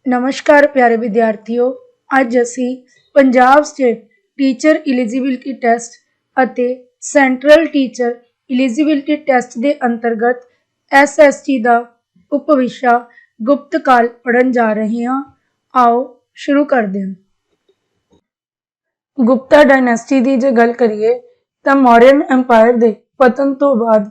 नमस्कार प्यारे विद्यार्थियों। ਅੱਜ ਅਸੀਂ Punjab state teacher eligibility test ਅਤੇ ਸੈਂਟਰਲ ਟੀਚਰ ਐਲੀਜੀਬਿਲਟੀ ਟੈਸਟ ਦੇ ਅੰਤਰਗਤ ਐਸਐਸਟੀ ਦਾ ਉਪਵਿਸ਼ਾ ਗੁਪਤ ਕਾਲ ਪੜ੍ਹਨ ਜਾ ਰਹੇ ਹਾਂ। ਆਓ ਸ਼ੁਰੂ ਕਰਦੇ ਹਾਂ। ਗੁਪਤਾ ਡਾਇਨੈਸਟੀ ਦੀ ਜੇ ਗੱਲ ਕਰੀਏ ਤਾਂ ਮੌਰੀਅਨ ਐਮਪਾਇਰ ਦੇ ਪਤਨ ਤੋਂ ਬਾਅਦ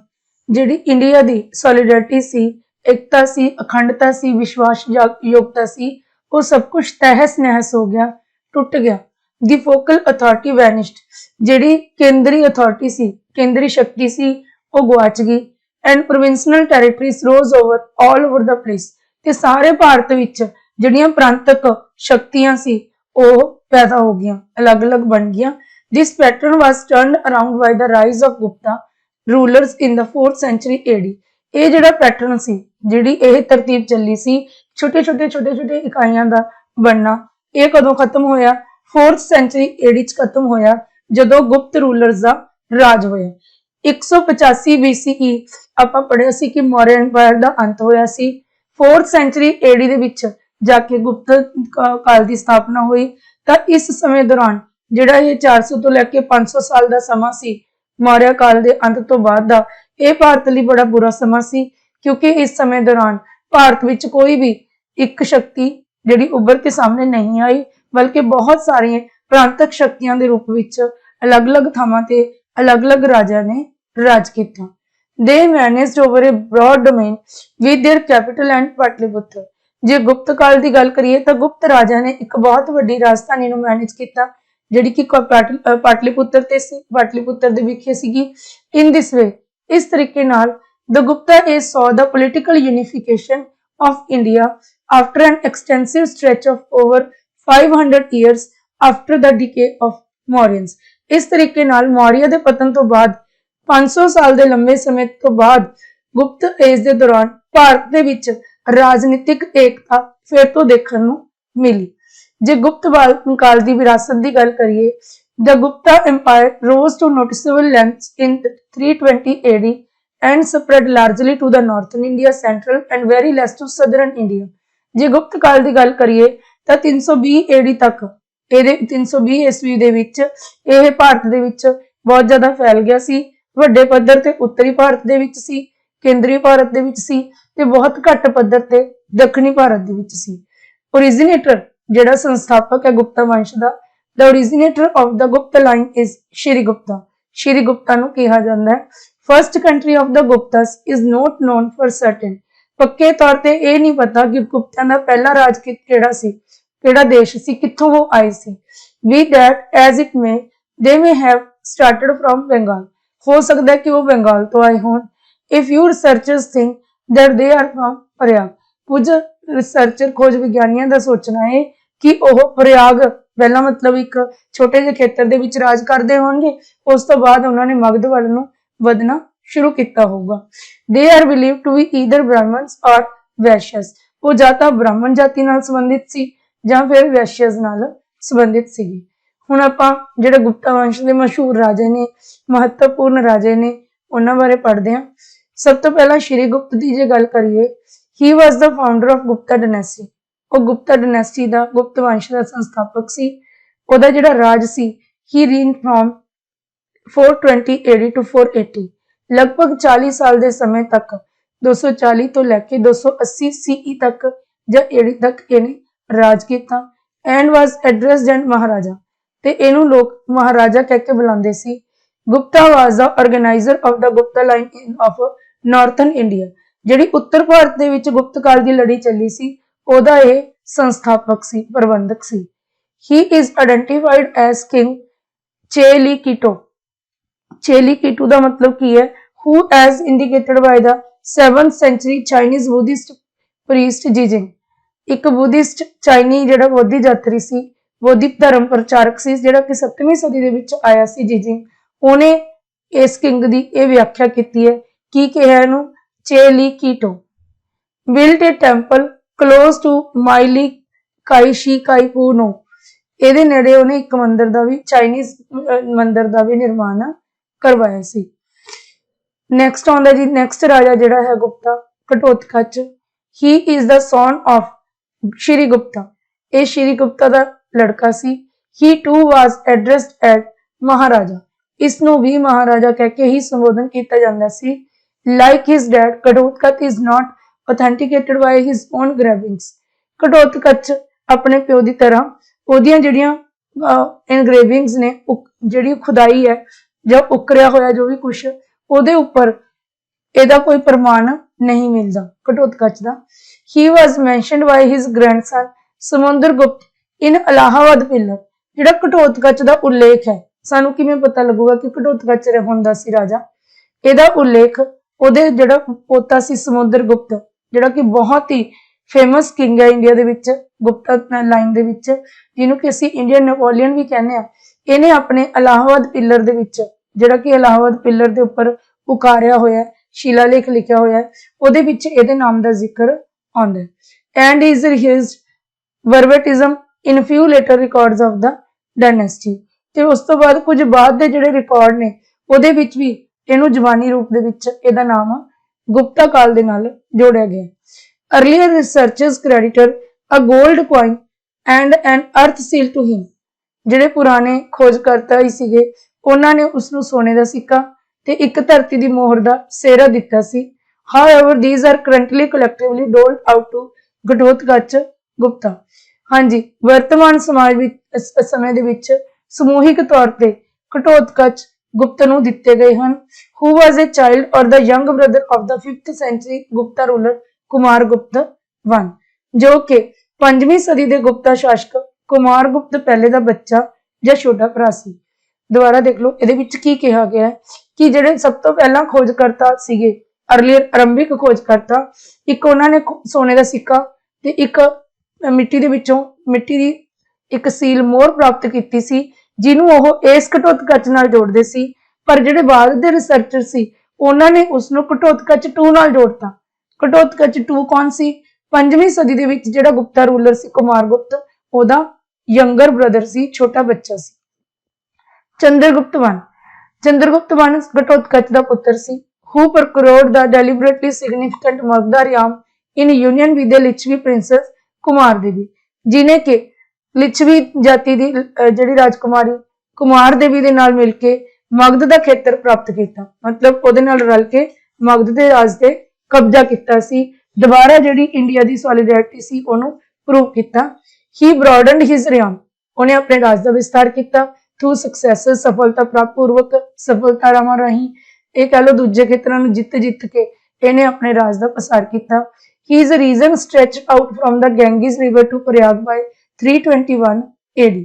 ਜਿਹੜੀ ਇੰਡੀਆ ਦੀ ਸੋਲੀਡੈਰਿਟੀ ਸੀ, एकता सी, अखंडता सी, विश्वास योग्यता सी, वो सब कुछ तहस नहस हो गया, टुट गया। दी फोकल अथॉरिटी वैनिश्ड, जिहड़ी केंद्री अथॉरिटी सी, केंद्री शक्ति सी, वो गवाच गई। And provincial territories rose over all over the place, ते सारे भारत विच जिहड़ियां प्रांतक शक्तियां सी वो पैदा हो गईयां, अलग अलग बन गईयां। This pattern was turned around by the rise of Gupta rulers in the 4th century AD। ਇਹ ਜਿਹੜਾ ਪੈਟਰਨ ਸੀ, ਜਿਹੜੀ ਇਹ ਤਰਤੀਬ ਚੱਲੀ ਸੀ, ਛੋਟੇ ਛੋਟੇ ਇਕਾਈਆਂ ਦਾ ਬਣਨਾ, ਇਹ ਕਦੋਂ ਖਤਮ ਹੋਇਆ? 4th century AD ਚ ਖਤਮ ਹੋਇਆ, ਜਦੋਂ ਗੁਪਤ ਰੂਲਰਸ ਦਾ ਰਾਜ ਹੋਇਆ। 185 BCE ਆਪਾਂ ਪੜ੍ਹਿਆ ਸੀ ਕਿ ਮੌਰੀਆ ਐਮਪਾਇਰ ਦਾ ਅੰਤ ਹੋਇਆ ਸੀ। 4th century AD ਦੇ ਵਿੱਚ ਜਾ ਕੇ ਗੁਪਤ ਕਾਲ ਦੀ ਸਥਾਪਨਾ ਹੋਈ। ਤਾਂ ਇਸ ਸਮੇਂ ਦੌਰਾਨ ਜਿਹੜਾ ਇਹ 400 ਤੋਂ ਲੈ ਕੇ 500 ਸਾਲ ਦਾ ਸਮਾਂ ਸੀ ਮੌਰੀਆ ਕਾਲ ਦੇ ਅੰਤ ਤੋਂ ਬਾਅਦ ਦਾ, ਇਹ ਭਾਰਤ ਲਈ ਬੜਾ ਬੁਰਾ ਸਮਾਂ ਸੀ, ਕਿਉਂਕਿ ਇਸ ਸਮੇਂ ਦੌਰਾਨ ਭਾਰਤ ਵਿੱਚ ਕੋਈ ਵੀ ਇੱਕ ਸ਼ਕਤੀ ਜਿਹੜੀ ਉੱਭਰ ਕੇ ਸਾਹਮਣੇ ਨਹੀਂ ਆਈ, ਬਲਕਿ ਬਹੁਤ ਸਾਰੀਆਂ ਪ੍ਰਾਂਤਕ ਸ਼ਕਤੀਆਂ ਦੇ ਰੂਪ ਵਿੱਚ ਅਲੱਗ-ਅਲੱਗ ਥਾਵਾਂ ਤੇ ਅਲੱਗ-ਅਲੱਗ ਰਾਜਿਆਂ ਨੇ ਰਾਜ ਕੀਤਾ। They managed over a broad domain with their capital and Pataliputra. ਜੇ ਗੁਪਤ ਕਾਲ ਦੀ ਗੱਲ ਕਰੀਏ ਤਾਂ ਗੁਪਤ ਰਾਜਿਆਂ ਨੇ ਇੱਕ ਬਹੁਤ ਵੱਡੀ ਰਾਜਧਾਨੀ ਨੂੰ ਮੈਨੇਜ ਕੀਤਾ, ਜਿਹੜੀ ਕਿ ਪਾਟਲੀਪੁੱਤਰ ਤੇ ਸੀ, ਪਾਟਲੀਪੁੱਤਰ ਦੇ ਵਿਖੇ ਸੀਗੀ। ਇਨ ਦਿਸ ਵੇ, ਇਸ ਤਰੀਕੇ ਨਾਲ the Gupta age saw the political unification of India after an extensive stretch of over 500 years after the decay of Mauryans। ਇਸ ਤਰੀਕੇ ਨਾਲ ਮੌਰੀਆ ਦੇ ਪਤਨ ਤੋਂ ਬਾਅਦ 500 ਸਾਲ ਦੇ ਲੰਬੇ ਸਮੇਂ ਤੋਂ ਬਾਅਦ ਗੁਪਤ ਏਜ ਦੇ ਦੌਰਾਨ ਭਾਰਤ ਦੇ ਵਿੱਚ ਰਾਜਨੀਤਿਕ ਏਕਤਾ ਫਿਰ ਤੋਂ ਦੇਖਣ ਨੂੰ ਮਿਲੀ। ਜੇ ਗੁਪਤ ਕਾਲ ਦੀ ਵਿਰਾਸਤ ਦੀ ਗੱਲ ਕਰੀਏ, the Gupta Empire rose to noticeable lengths in 320 AD and spread largely to the northern India, central and very less to southern India। ਜੇ ਗੁਪਤ ਕਾਲ ਦੀ ਗੱਲ ਕਰੀਏ ਤਾਂ 320 AD ਤੱਕ, ਇਹਦੇ 320 ਈਸਵੀ ਦੇ ਵਿੱਚ ਇਹ ਭਾਰਤ ਦੇ ਵਿੱਚ ਬਹੁਤ ਜ਼ਿਆਦਾ ਫੈਲ ਗਿਆ ਸੀ। ਵੱਡੇ ਪੱਧਰ ਤੇ ਉੱਤਰੀ ਭਾਰਤ ਦੇ ਵਿੱਚ ਸੀ, ਕੇਂਦਰੀ ਭਾਰਤ ਦੇ ਵਿੱਚ ਸੀ, ਤੇ ਬਹੁਤ ਘੱਟ ਪੱਧਰ ਤੇ ਦੱਖਣੀ ਭਾਰਤ ਦੇ ਵਿੱਚ ਸੀ। ਓਰੀਜੀਨੇਟਰ ਜਿਹੜਾ ਸੰਸਥਾਪਕ ਹੈ ਗੁਪਤਾ ਵੰਸ਼ ਦਾ, the originator of the Gupta line is Shri Gupta। Shri Gupta ਨੂੰ ਕਿਹਾ ਜਾਂਦਾ ਹੈ। First country of the Guptas is not known for certain। ਪੱਕੇ ਤੌਰ ਤੇ ਇਹ ਨਹੀਂ ਪਤਾ ਕਿ ਗੁਪਤਿਆਂ ਦਾ ਪਹਿਲਾ ਰਾਜ ਕਿਹੜਾ ਸੀ, ਕਿਹੜਾ ਦੇਸ਼ ਸੀ, ਕਿੱਥੋਂ ਉਹ ਆਏ ਸੀ। Be that as it may, they may have started from Bengal। ਹੋ ਸਕਦਾ ਹੈ ਕਿ ਉਹ ਬੰਗਾਲ ਤੋਂ ਆਏ ਹੋਣ। A few researchers think that they are from Prayag. ਕੁਝ ਰਿਸਰਚਰ ਖੋਜ ਵਿਗਿਆਨੀਆਂ ਦਾ ਸੋਚਣਾ ਹੈ ਕਿ ਉਹ ਪ੍ਰਯਾਗ ਪਹਿਲਾਂ ਮਤਲਬ ਇੱਕ ਛੋਟੇ ਜਿਹੇ ਖੇਤਰ ਦੇ ਵਿੱਚ ਰਾਜ ਕਰਦੇ ਹੋਣਗੇ, ਉਸ ਤੋਂ ਬਾਅਦ ਉਹਨਾਂ ਨੇ ਮਗਧ ਵੱਲ ਨੂੰ ਵਧਣਾ ਸ਼ੁਰੂ ਕੀਤਾ ਹੋਊਗਾ। They are believed to be either Brahmins or Vaishyas। ਉਹ ਜਾਂ ਤਾਂ ਬ੍ਰਾਹਮਣ ਜਾਤੀ ਨਾਲ ਸੰਬੰਧਿਤ ਸੀ ਜਾਂ ਫਿਰ ਵੈਸ਼ਯਸ ਨਾਲ ਸੰਬੰਧਿਤ ਸੀਗੀ। ਹੁਣ ਆਪਾਂ ਜਿਹੜੇ ਗੁਪਤਾ ਵੰਸ਼ ਦੇ ਮਸ਼ਹੂਰ ਰਾਜੇ ਨੇ, ਮਹੱਤਵਪੂਰਨ ਰਾਜੇ ਨੇ, ਉਹਨਾਂ ਬਾਰੇ ਪੜ੍ਹਦੇ ਹਾਂ। ਸਭ ਤੋਂ ਪਹਿਲਾਂ ਸ਼੍ਰੀ ਗੁਪਤ ਦੀ ਜੇ ਗੱਲ ਕਰੀਏ, he was the founder of Gupta dynasty। ਉਹ ਗੁਪਤਾ ਡਾਇਨੈਸਟੀ ਦਾ, ਗੁਪਤ ਵੰਸ਼ ਦਾ ਸੰਸਥਾਪਕ ਸੀ। ਉਹਦਾ ਜਿਹੜਾ ਰਾਜ ਸੀ, he reigned from 420 AD to 480। ਲਗਭਗ 40 ਸਾਲ ਦੇ ਸਮੇਂ ਤੱਕ, 240 ਤੋਂ ਲੈ ਕੇ 280 CE ਤੱਕ ਜਾਂ AD ਤੱਕ ਇਹਨੇ ਰਾਜ ਕੀਤਾ। and was addressed as Maharaja, ਤੇ ਇਹਨੂੰ ਲੋਕ ਮਹਾਰਾਜਾ ਕਹਿ ਕੇ ਬੁਲਾਉਂਦੇ ਸੀ। Gupta was the organizer of the Gupta line of northern India। ਜਿਹੜੀ ਉੱਤਰ ਭਾਰਤ ਦੇ ਵਿੱਚ ਗੁਪਤ ਕਾਲ ਦੀ ਲੜੀ ਚੱਲੀ ਸੀ, ਉਹਦਾ ਇਹ ਸੰਸਥਾਪਕ ਸੀ, ਪ੍ਰਬੰਧਕ ਸੀ। He is identified as King Chellikitto। Chellikitto ਦਾ ਮਤਲਬ ਕੀ ਹੈ? Who as indicated by the 7th century Chinese Buddhist priest Jijing। ਇੱਕ ਬੁੱਧਿਸਟ ਚਾਈਨੀ ਜਿਹੜਾ ਬੋਧੀ ਯਾਤਰੀ ਸੀ, ਬੋਧੀ ਧਰਮ ਪ੍ਰਚਾਰਕ ਸੀ, ਜਿਹੜਾ ਕਿ 7ਵੀਂ ਸਦੀ ਦੇ ਵਿੱਚ ਆਇਆ ਸੀ ਜੀਜਿੰਗ। ਉਹਨੇ ਇਸ ਕਿੰਗ ਦੀ ਇਹ ਵਿਆਖਿਆ ਕੀਤੀ ਹੈ। ਕੀ ਕਿਹਾ ਇਹਨੂੰ? Chellikitto built a temple close to Maili Kaishikaipunu। ਇਹਦੇ ਨੇੜੇ ਉਹਨੇ ਇੱਕ ਮੰਦਿਰ ਦਾ ਵੀ, ਚਾਈਨੀਜ਼ ਮੰਦਿਰ ਦਾ ਵੀ ਨਿਰਮਾਣ ਕਰਵਾਇਆ ਸੀ। ਨੈਕਸਟ ਆਉਂਦਾ ਜੀ, ਨੈਕਸਟ ਰਾਜਾ ਜਿਹੜਾ ਹੈ Gupta, ਘਟੋਤਕਚ। He is the son of Shri Gupta, ये श्री गुप्ता का लड़का सी। He too was addressed at maharaja, इसनों भी महाराजा कह के ही संबोधन किया जाता सी। Like his dad, Ghatotkacha is not authenticated by his own engravings, Ghatotkacha अपने प्यो की तरह ओदियां जिहड़ियां इनग्रेविंग्स ने, जिहड़ी खुदाई है जो उकरिया होया जो भी कुछ ओदे उपर ਇਹਦਾ कोई प्रमाण नहीं मिलता घटोत्कच का। He was mentioned by his grandson Samudragupta in Allahabad pillar, जिहड़ा घटोत्कच का उल्लेख है, सानू किवें पता लगूगा कि घटोत्कच हुंदा सी राजा, ਇਹਦਾ उल्लेख ਉਹਦੇ ਜਿਹੜਾ ਪੋਤਾ ਸੀ समुद्रगुप्त, ਜਿਹੜਾ कि बहुत ही फेमस किंग है इंडिया ਦੇ ਵਿੱਚ गुप्ता लाइन ਦੇ ਵਿੱਚ, ਜਿਹਨੂੰ कि ਅਸੀਂ इंडियन नैपोलियन भी कहने आ। ਇਹਨੇ ਆਪਣੇ इलाहाबाद पिलर ਦੇ ਵਿੱਚ, ਜਿਹੜਾ कि इलाहाबाद पिलर ਦੇ ਉੱਪਰ उकारिया होया शिलालेख लिखा होया है, ਉਹਦੇ ਵਿੱਚ ਇਹਦੇ ਨਾਮ ਦਾ ਜ਼ਿਕਰ ਆਉਂਦਾ ਹੈ। And is his verbatim in few later records of the dynasty, ਤੇ ਉਸ ਤੋਂ ਬਾਅਦ ਕੁਝ ਬਾਅਦ ਦੇ ਜਿਹੜੇ ਰਿਕਾਰਡ ਨੇ ਉਹਦੇ ਵਿੱਚ ਵੀ ਇਹਨੂੰ ਜ਼ਬਾਨੀ ਰੂਪ ਦੇ ਵਿੱਚ ਇਹਦਾ ਨਾਮ ਗੁਪਤਾ ਕਾਲ ਦੇ ਨਾਲ ਜੋੜਿਆ ਗਿਆ। Earlier researchers credited a gold coin and an earth seal to him, ਜਿਹੜੇ ਪੁਰਾਣੇ ਖੋਜਕਰਤਾ ਹੀ ਸੀਗੇ ਉਹਨਾਂ ਨੇ ਉਸ ਨੂੰ ਸੋਨੇ ਦਾ ਸਿੱਕਾ ਤੇ ਇੱਕ ਧਰਤੀ ਦੀ ਮੋਹਰ ਦਾ ਸਿਹਰਾ ਦਿੱਤਾ ਸੀ। However, these are currently collectively doled out to Ghatotkacha Gupta. हाँ जी, वर्तमान समाज ਵਿੱਚ ਸਮੇਂ ਦੇ ਵਿੱਚ ਸਮੂਹਿਕ ਤੌਰ ਤੇ घटोत्कच गुप्त ਨੂੰ ਦਿੱਤੇ ਗਏ ਹਨ। Who was a child or the young brother of the 5th century Gupta ruler Kumaragupta I, जो कि 5वीं सदी ਦੇ ਗੁਪਤਾ ਸ਼ਾਸਕ कुमारगुप्त पहले ਦਾ ਬੱਚਾ ਜਾਂ ਛੋਟਾ ਭਰਾ ਸੀ। ਦੁਬਾਰਾ ਦੇਖ ਲਓ ਇਹਦੇ ਵਿੱਚ ਕੀ ਕਿਹਾ ਗਿਆ ਹੈ कि ਜਿਹੜੇ ਸਭ ਤੋਂ ਪਹਿਲਾਂ ਖੋਜਕਰਤਾ ਸੀਗੇ अर्लीयर आरंभिक खोजकर्ता, एक उन्होंने सोने का सिक्का ते एक मिट्टी दे विचों मिट्टी दी एक सील मोहर प्राप्त की सी, जिन्हों वो इस घटोत्कच नाल जोड़दे सी। पर जिहड़े बाद दे रिसर्चर सी उन्होंने उसनूं घटोत्कच 2 नाल जोड़ता। घटोत्कच 2 कौन सी? 5वीं सदी दे विच जिहड़ा गुप्ता रूलर सी कुमारगुप्त, ओदा यंगर ब्रदर सी, छोटा बच्चा सी। चंद्रगुप्त I, चंद्रगुप्त I घटोत्कच दा पुत्र सी। Who procured the deliberately significant Magda realm in union with the Lichvi princess Kumar देवी, जिन्हें के लिच्छवी जाति दी जिहड़ी राजकुमारी कुमार देवी दे नाल मिल के मगध दा खेतर प्राप्त किया, मतलब ओदे नाल रल के मगध दे राज ते कब्जा किया सी। दोबारा जिहड़ी इंडिया दी सॉलिडैरिटी सी ओनू प्रूव किया। ही broadened his realm, उन्हें अपने राज दा विस्तार किया थ्रू सक्सेस, सफलता प्राप्त पूर्वक सफलता रावां राहीं, ਇਹ कह लो दूजे खेतरां नूं जित जित के इन्हें अपने राज का पसार किया। He is region stretch out from the Ganges river to Prayag by 321 AD,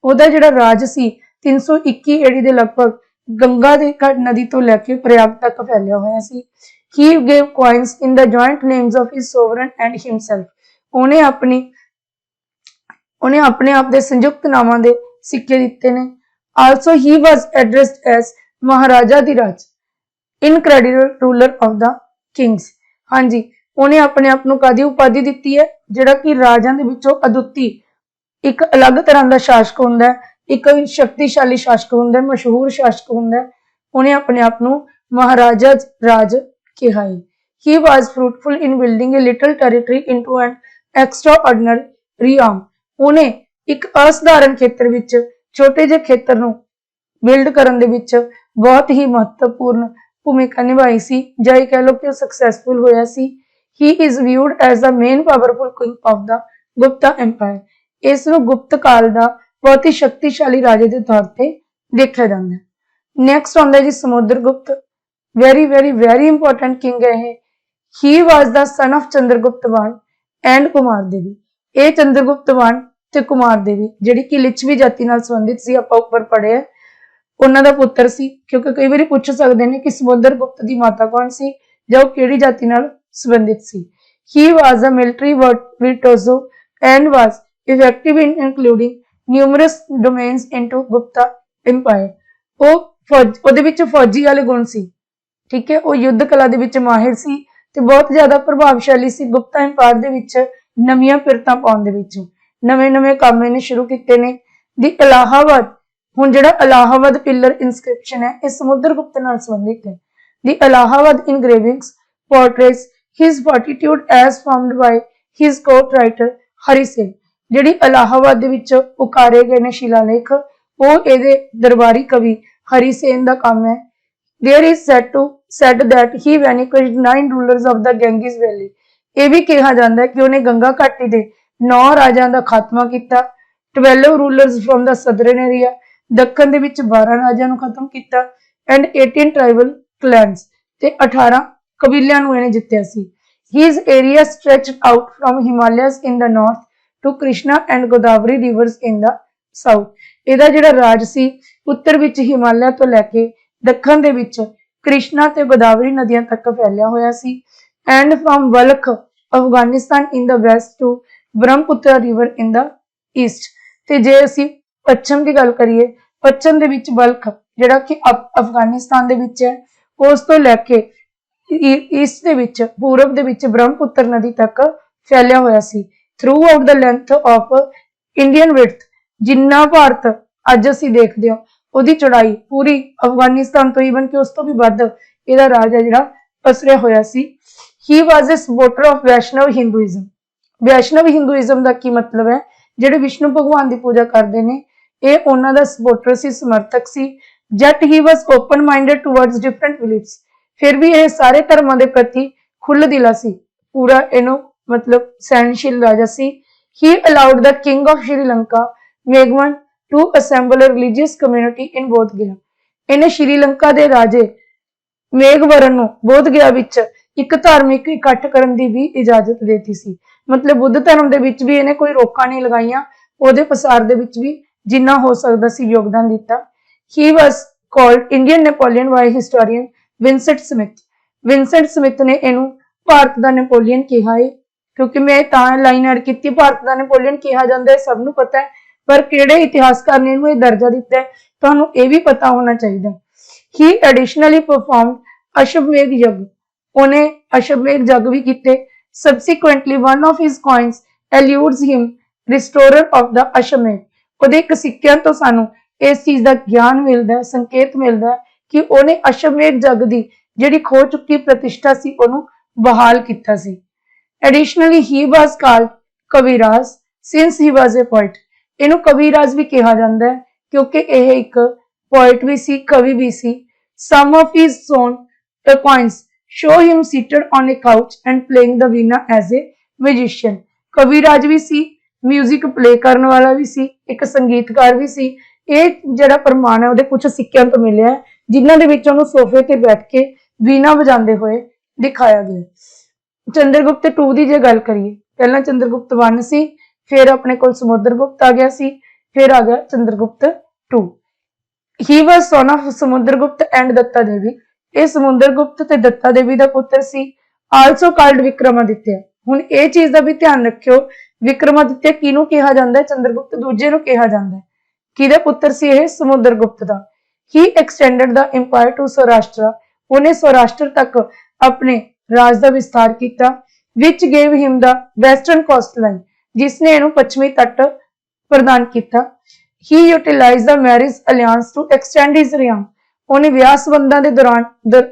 ਉਹਦਾ ਜਿਹੜਾ ਰਾਜ ਸੀ 321 AD ਦੇ ਲਗਭਗ ਗੰਗਾ ਦੇ ਨਦੀ ਤੋਂ ਲੈ ਕੇ ਪ੍ਰਯਾਗ ਤੱਕ ਫੈਲਿਆ ਹੋਇਆ ਸੀ। he gave coins in the joint names of his sovereign and himself, ਉਹਨੇ ਆਪਣੇ ਆਪ ਦੇ ਸੰਯੁਕਤ ਨਾਮਾਂ ਦੇ ਸਿੱਕੇ ਦਿੱਤੇ ਨੇ। also he was addressed as Maharaja Dhiraj incredible ruler of the Kings. हाँ जी, उन्हें अपने आप कादी उपाधि दी है, जिहड़ा कि राजां दे विचों अदुत्ती एक अलग तरह का शासक हुंदा है, एक शक्तिशाली शासक हुंदा है, मशहूर शासक हुंदा है। उन्हें अपने आप महाराजा राज कहा है। He was fruitful in building a little territory into an extraordinary realm, उन्हें एक असाधारण खेतर विच छोटे जे खेतर नूं बिल्ड करन दे विच बहुत ही महत्वपूर्ण भूमिका निभाई सी, जां कह लो कि सक्सेसफुल होया सी। He is viewed as the main powerful king of the Gupta empire, इस नूं गुप्त काल दा बहुत ही शक्तिशाली राजे के तौर पर देखा जाता है। नैक्सट आउंदा है जी Samudragupta, very very very important king है ये। He was the son of Chandragupta I and Kumar Devi. ये चंद्रगुप्त I ते कुमार देवी जिहड़ी कि लिच्छवी जाति नाल संबंधित सी, आपां उपर पढ़े है, उन्हां दा पुत्र सी। क्योंकि कई बार पूछ सकते हैं कि समुद्रगुप्त की माता कौन सी जां ओह किहड़ी जाति नाल संबंधित सी। He was a military virtuoso and was effective in including numerous domains into Gupta empire. ਉਹਦੇ ਵਿੱਚ फौजी वाले गुण सी, ठीक है, ਉਹ युद्ध कला ਦੇ ਵਿੱਚ माहिर सी ਤੇ बहुत ज्यादा प्रभावशाली सी। गुप्ता एम्पायर ਦੇ ਵਿੱਚ ਨਵੀਆਂ ਪਿਰਤਾਂ ਪਾਉਣ ਦੇ ਵਿੱਚ ਨਵੇਂ ਕੰਮ ਇਹਨੇ ਸ਼ੁਰੂ ਕੀਤੇ ਨੇ। ਦੀ ਇਲਾਹਾਬਾਦ, ਹੁਣ ਜਿਹੜਾ ਇਲਾਹਾਬਾਦ ਪਿਲਰ ਇਨਸਕ੍ਰਿਪਸ਼ਨ ਹੈ ਇਹ ਸਮੁੰਦਰਗੁਪਤ ਨਾਲ ਸੰਬੰਧਿਤ ਹੈ। ਦੀ Allahabad ਇਨਗ੍ਰੇਵਿੰਗਸ portrays his fortitude as formed by his court writer Harisena ਜਿਹੜੀ ਇਲਾਹਾਬਾਦ ਦੇ ਵਿੱਚ ਉਕਾਰੇ ਗਏ ਨੇ ਸ਼ਿਲਾਲੇਖ ਉਹ ਇਹਦੇ ਦਰਬਾਰੀ ਕਵੀ ਹਰੀਸੇਨ ਦਾ ਕੰਮ ਹੈ। There is said that he vanquished 9 rulers of the Ganges Valley। ਇਹ ਵੀ ਕਿਹਾ ਜਾਂਦਾ ਹੈ ਕਿ ਉਹਨੇ ਗੰਗਾ ਘਾਟੀ ਦੇ 9 ਰਾਜਾਂ ਦਾ ਖਾਤਮਾ ਕੀਤਾ। 12 rulers from the southern area ਦੱਖਣ ਦੇ ਵਿੱਚ 12 ਰਾਜਾਂ ਨੂੰ ਖਤਮ ਕੀਤਾ and 18 tribal clans ਤੇ 18 ਕਬੀਲਿਆਂ ਨੂੰ ਇਹਨੇ ਜਿੱਤਿਆ ਸੀ। His area stretched out from Himalayas in the north to Krishna and Godavari rivers in the south। ਇਹਦਾ ਜਿਹੜਾ ਰਾਜ ਸੀ ਉੱਤਰ ਵਿੱਚ ਹਿਮਾਲਿਆ ਤੋਂ ਲੈ ਕੇ ਦੱਖਣ ਦੇ ਵਿੱਚ ਕ੍ਰਿਸ਼ਨਾ ਤੇ ਗੋਦਾਵਰੀ ਨਦੀਆਂ ਤੱਕ ਫੈਲਿਆ ਹੋਇਆ ਸੀ। and from Balkh Afghanistan in the west to Brahmaputra river in the east। ਤੇ ਜੇ ਅਸੀਂ ਪੱਛਮ ਦੀ ਗੱਲ ਕਰੀਏ ਪੱਛਮ ਦੇ ਵਿੱਚ ਬਲਖ ਜਿਹੜਾ ਕਿ ਅਫਗਾਨਿਸਤਾਨ ਦੇ ਵਿੱਚ ਹੈ ਉਸ ਤੋਂ ਲੈ ਕੇ ਈਸਟ ਦੇ ਵਿੱਚ ਪੂਰਬ ਦੇ ਵਿੱਚ ਬ੍ਰਹਮਪੁੱਤਰ ਨਦੀ ਤੱਕ ਫੈਲਿਆ ਹੋਇਆ ਸੀ। throughout the length of Indian width ਜਿੰਨਾ ਭਾਰਤ ਅੱਜ ਅਸੀਂ ਦੇਖਦੇ ਹਾਂ ਉਹਦੀ ਚੌੜਾਈ ਪੂਰੀ ਅਫਗਾਨਿਸਤਾਨ ਤੋਂ ਈਵਨ ਕਿ ਉਸ ਤੋਂ ਵੀ ਵੱਧ ਇਹਦਾ ਰਾਜ ਹੈ ਜਿਹੜਾ ਪਸਰਿਆ ਹੋਇਆ ਸੀ। he was a supporter of Vaishnav Hinduism। Vaishnav Hinduism ਦਾ ਕੀ ਮਤਲਬ ਹੈ ਜਿਹੜੇ ਵਿਸ਼ਨੂੰ ਭਗਵਾਨ ਦੀ ਪੂਜਾ ਕਰਦੇ ਨੇ ਇਹ ਉਹਨਾਂ ਦਾ ਸਪੋਰਟਰ ਸੀ ਸਮਰਥਕ ਸੀ। yet he was open minded towards different beliefs ਫਿਰ ਵੀ ਇਹ ਸਾਰੇ ਧਰਮਾਂ ਦੇ ਪ੍ਰਤੀ ਖੁੱਲ੍ਹ ਦਿਲਾ ਸੀ ਪੂਰਾ ਇਹਨੂੰ मतलब सहनशील राजा सी। He allowed the king of Sri Lanka Megwan to assemble a religious community in Bodh Gaya। इन्हें श्रीलंका दे राजे मेघवरन ਨੂੰ ਬੋਧ ਗਿਆ ਵਿੱਚ ਇੱਕ ਧਾਰਮਿਕ ਇਕੱਠ ਕਰਨ ਦੀ ਵੀ ਇਜਾਜ਼ਤ ਦੇਤੀ ਸੀ। ਮਤਲਬ ਬੁੱਧ ਧਰਮ ਦੇ ਵਿੱਚ ਵੀ ਇਹਨੇ ਕੋਈ ਰੋਕਾਂ ਨਹੀਂ ਲਗਾਈਆਂ ਉਹਦੇ ਪਸਾਰ ਦੇ ਵਿੱਚ ਵੀ ਜਿੰਨਾ ਹੋ ਸਕਦਾ ਸੀ ਯੋਗਦਾਨ ਦਿੱਤਾ। He was called Indian Napoleon by historian Vincent Smith। Vincent Smith ਨੇ ਇਹਨੂੰ ਭਾਰਤ ਦਾ ਨੈਪੋਲੀਅਨ ਕਿਹਾ ਹੈ क्योंकि मैं लाइन ऐड की भारत का नैपोलियन कहा जाता है सब पता है पर किहड़े इतिहासकार ने इन्हू दर्जा दिता है तुहानू ये भी पता होना चाहिए। ही एडिशनली परफॉर्म्ड अश्वमेध यज्ञ उन्हें अश्वमेध यज्ञ भी किए। Subsequently one of his coins alludes him restorer of the Ashvamedha ਉਹਦੇ ਇੱਕ ਸਿੱਕਿਆਂ ਤੋਂ ਸਾਨੂੰ ਇਸ ਚੀਜ਼ ਦਾ ਗਿਆਨ ਮਿਲਦਾ ਹੈ ਸੰਕੇਤ ਮਿਲਦਾ ਹੈ ਕਿ ਉਹਨੇ ਅਸ਼ਵਮੇਧ ਯੱਗ ਦੀ ਜਿਹੜੀ ਖੋ ਚੁੱਕੀ ਪ੍ਰਤਿਸ਼ਠਾ ਸੀ ਉਹਨੂੰ ਬਹਾਲ ਕੀਤਾ ਸੀ। Additionally, he was called Kaviraj since he was a poet। ਇਹਨੂੰ ਕਵੀਰਾਜ ਵੀ ਕਿਹਾ ਜਾਂਦਾ ਹੈ ਕਿਉਂਕਿ ਇਹ ਇੱਕ poet ਵੀ ਸੀ ਕਵੀ ਵੀ ਸੀ। Some of his song coins show him seated on a couch and playing the veena as a musician। ਕਵੀਰਾਜ ਵੀ ਸੀ ਮਿਊਜ਼ਿਕ ਪਲੇ ਕਰਨ ਵਾਲਾ ਵੀ ਸੀ ਇੱਕ ਸੰਗੀਤਕਾਰ ਵੀ ਸੀ। ਇਹ ਜਿਹੜਾ ਪ੍ਰਮਾਣ ਹੈ ਉਹਦੇ ਕੁਝ ਸਿੱਕਿਆਂ ਤੋਂ ਮਿਲਿਆ ਜਿਨ੍ਹਾਂ ਦੇ ਵਿੱਚ ਉਹਨੂੰ ਸੋਫੇ ਤੇ ਬੈਠ ਕੇ ਵੀਣਾ ਵਜਾਉਂਦੇ ਹੋਏ ਦਿਖਾਇਆ ਗਿਆ। ਚੰਦਰਗੁਪਤ 2 ਦੀ ਜੇ ਗੱਲ ਕਰੀਏ ਪਹਿਲਾਂ ਚੰਦਰਗੁਪਤ 1 ਸੀ ਫਿਰ ਆਪਣੇ ਕੋਲ ਸਮੁੰਦਰਗੁਪਤ ਆ ਗਿਆ ਸੀ ਫਿਰ ਆ ਗਿਆ ਚੰਦਰਗੁਪਤ 2। ਹੀ ਵਾਸ son of Samudragupta and Dutta ਦੇਵੀ। ਇਹ ਸਮੁੰਦਰਗੁਪਤ ਤੇ ਦੱਤਾ ਦੇਵੀ ਦਾ ਪੁੱਤਰ ਸੀ। Also called Vikramaditya. ਹੁਣ ਇਹ ਚੀਜ਼ ਦਾ ਵੀ ਧਿਆਨ ਰੱਖਿਓ ਵਿਕਰਮਾਦਿੱਤਿਆ ਕਿਹਨੂੰ ਕਿਹਾ ਜਾਂਦਾ ਹੈ ਚੰਦਰਗੁਪਤ ਦੂਜੇ ਨੂੰ ਕਿਹਾ ਜਾਂਦਾ ਹੈ ਕਿਹਦੇ ਪੁੱਤਰ ਸੀ ਇਹ ਸਮੁੰਦਰਗੁਪਤ ਦਾ। He extended the empire to Saurashtra ਉਹਨੇ ਸੌਰਾਸ਼ਟਰ ਤੱਕ ਆਪਣੇ ਰਾਜ ਦਾ ਵਿਸਥਾਰ ਕੀਤਾ। ਵਿਚ ਗੇਵ ਹਿਮ ਦਾ ਵੈਸਟਰਨ ਕੋਸਟਲਾਈਨ ਜਿਸਨੇ ਇਹਨੂੰ ਪੱਛਮੀ ਤੱਟ ਪ੍ਰਦਾਨ ਕੀਤਾ। He utilise the marriage alliance to extend his realm ਉਹਨੇ ਵਿਆਹ ਸੰਬੰਧਾਂ ਦੇ ਦੌਰਾਨ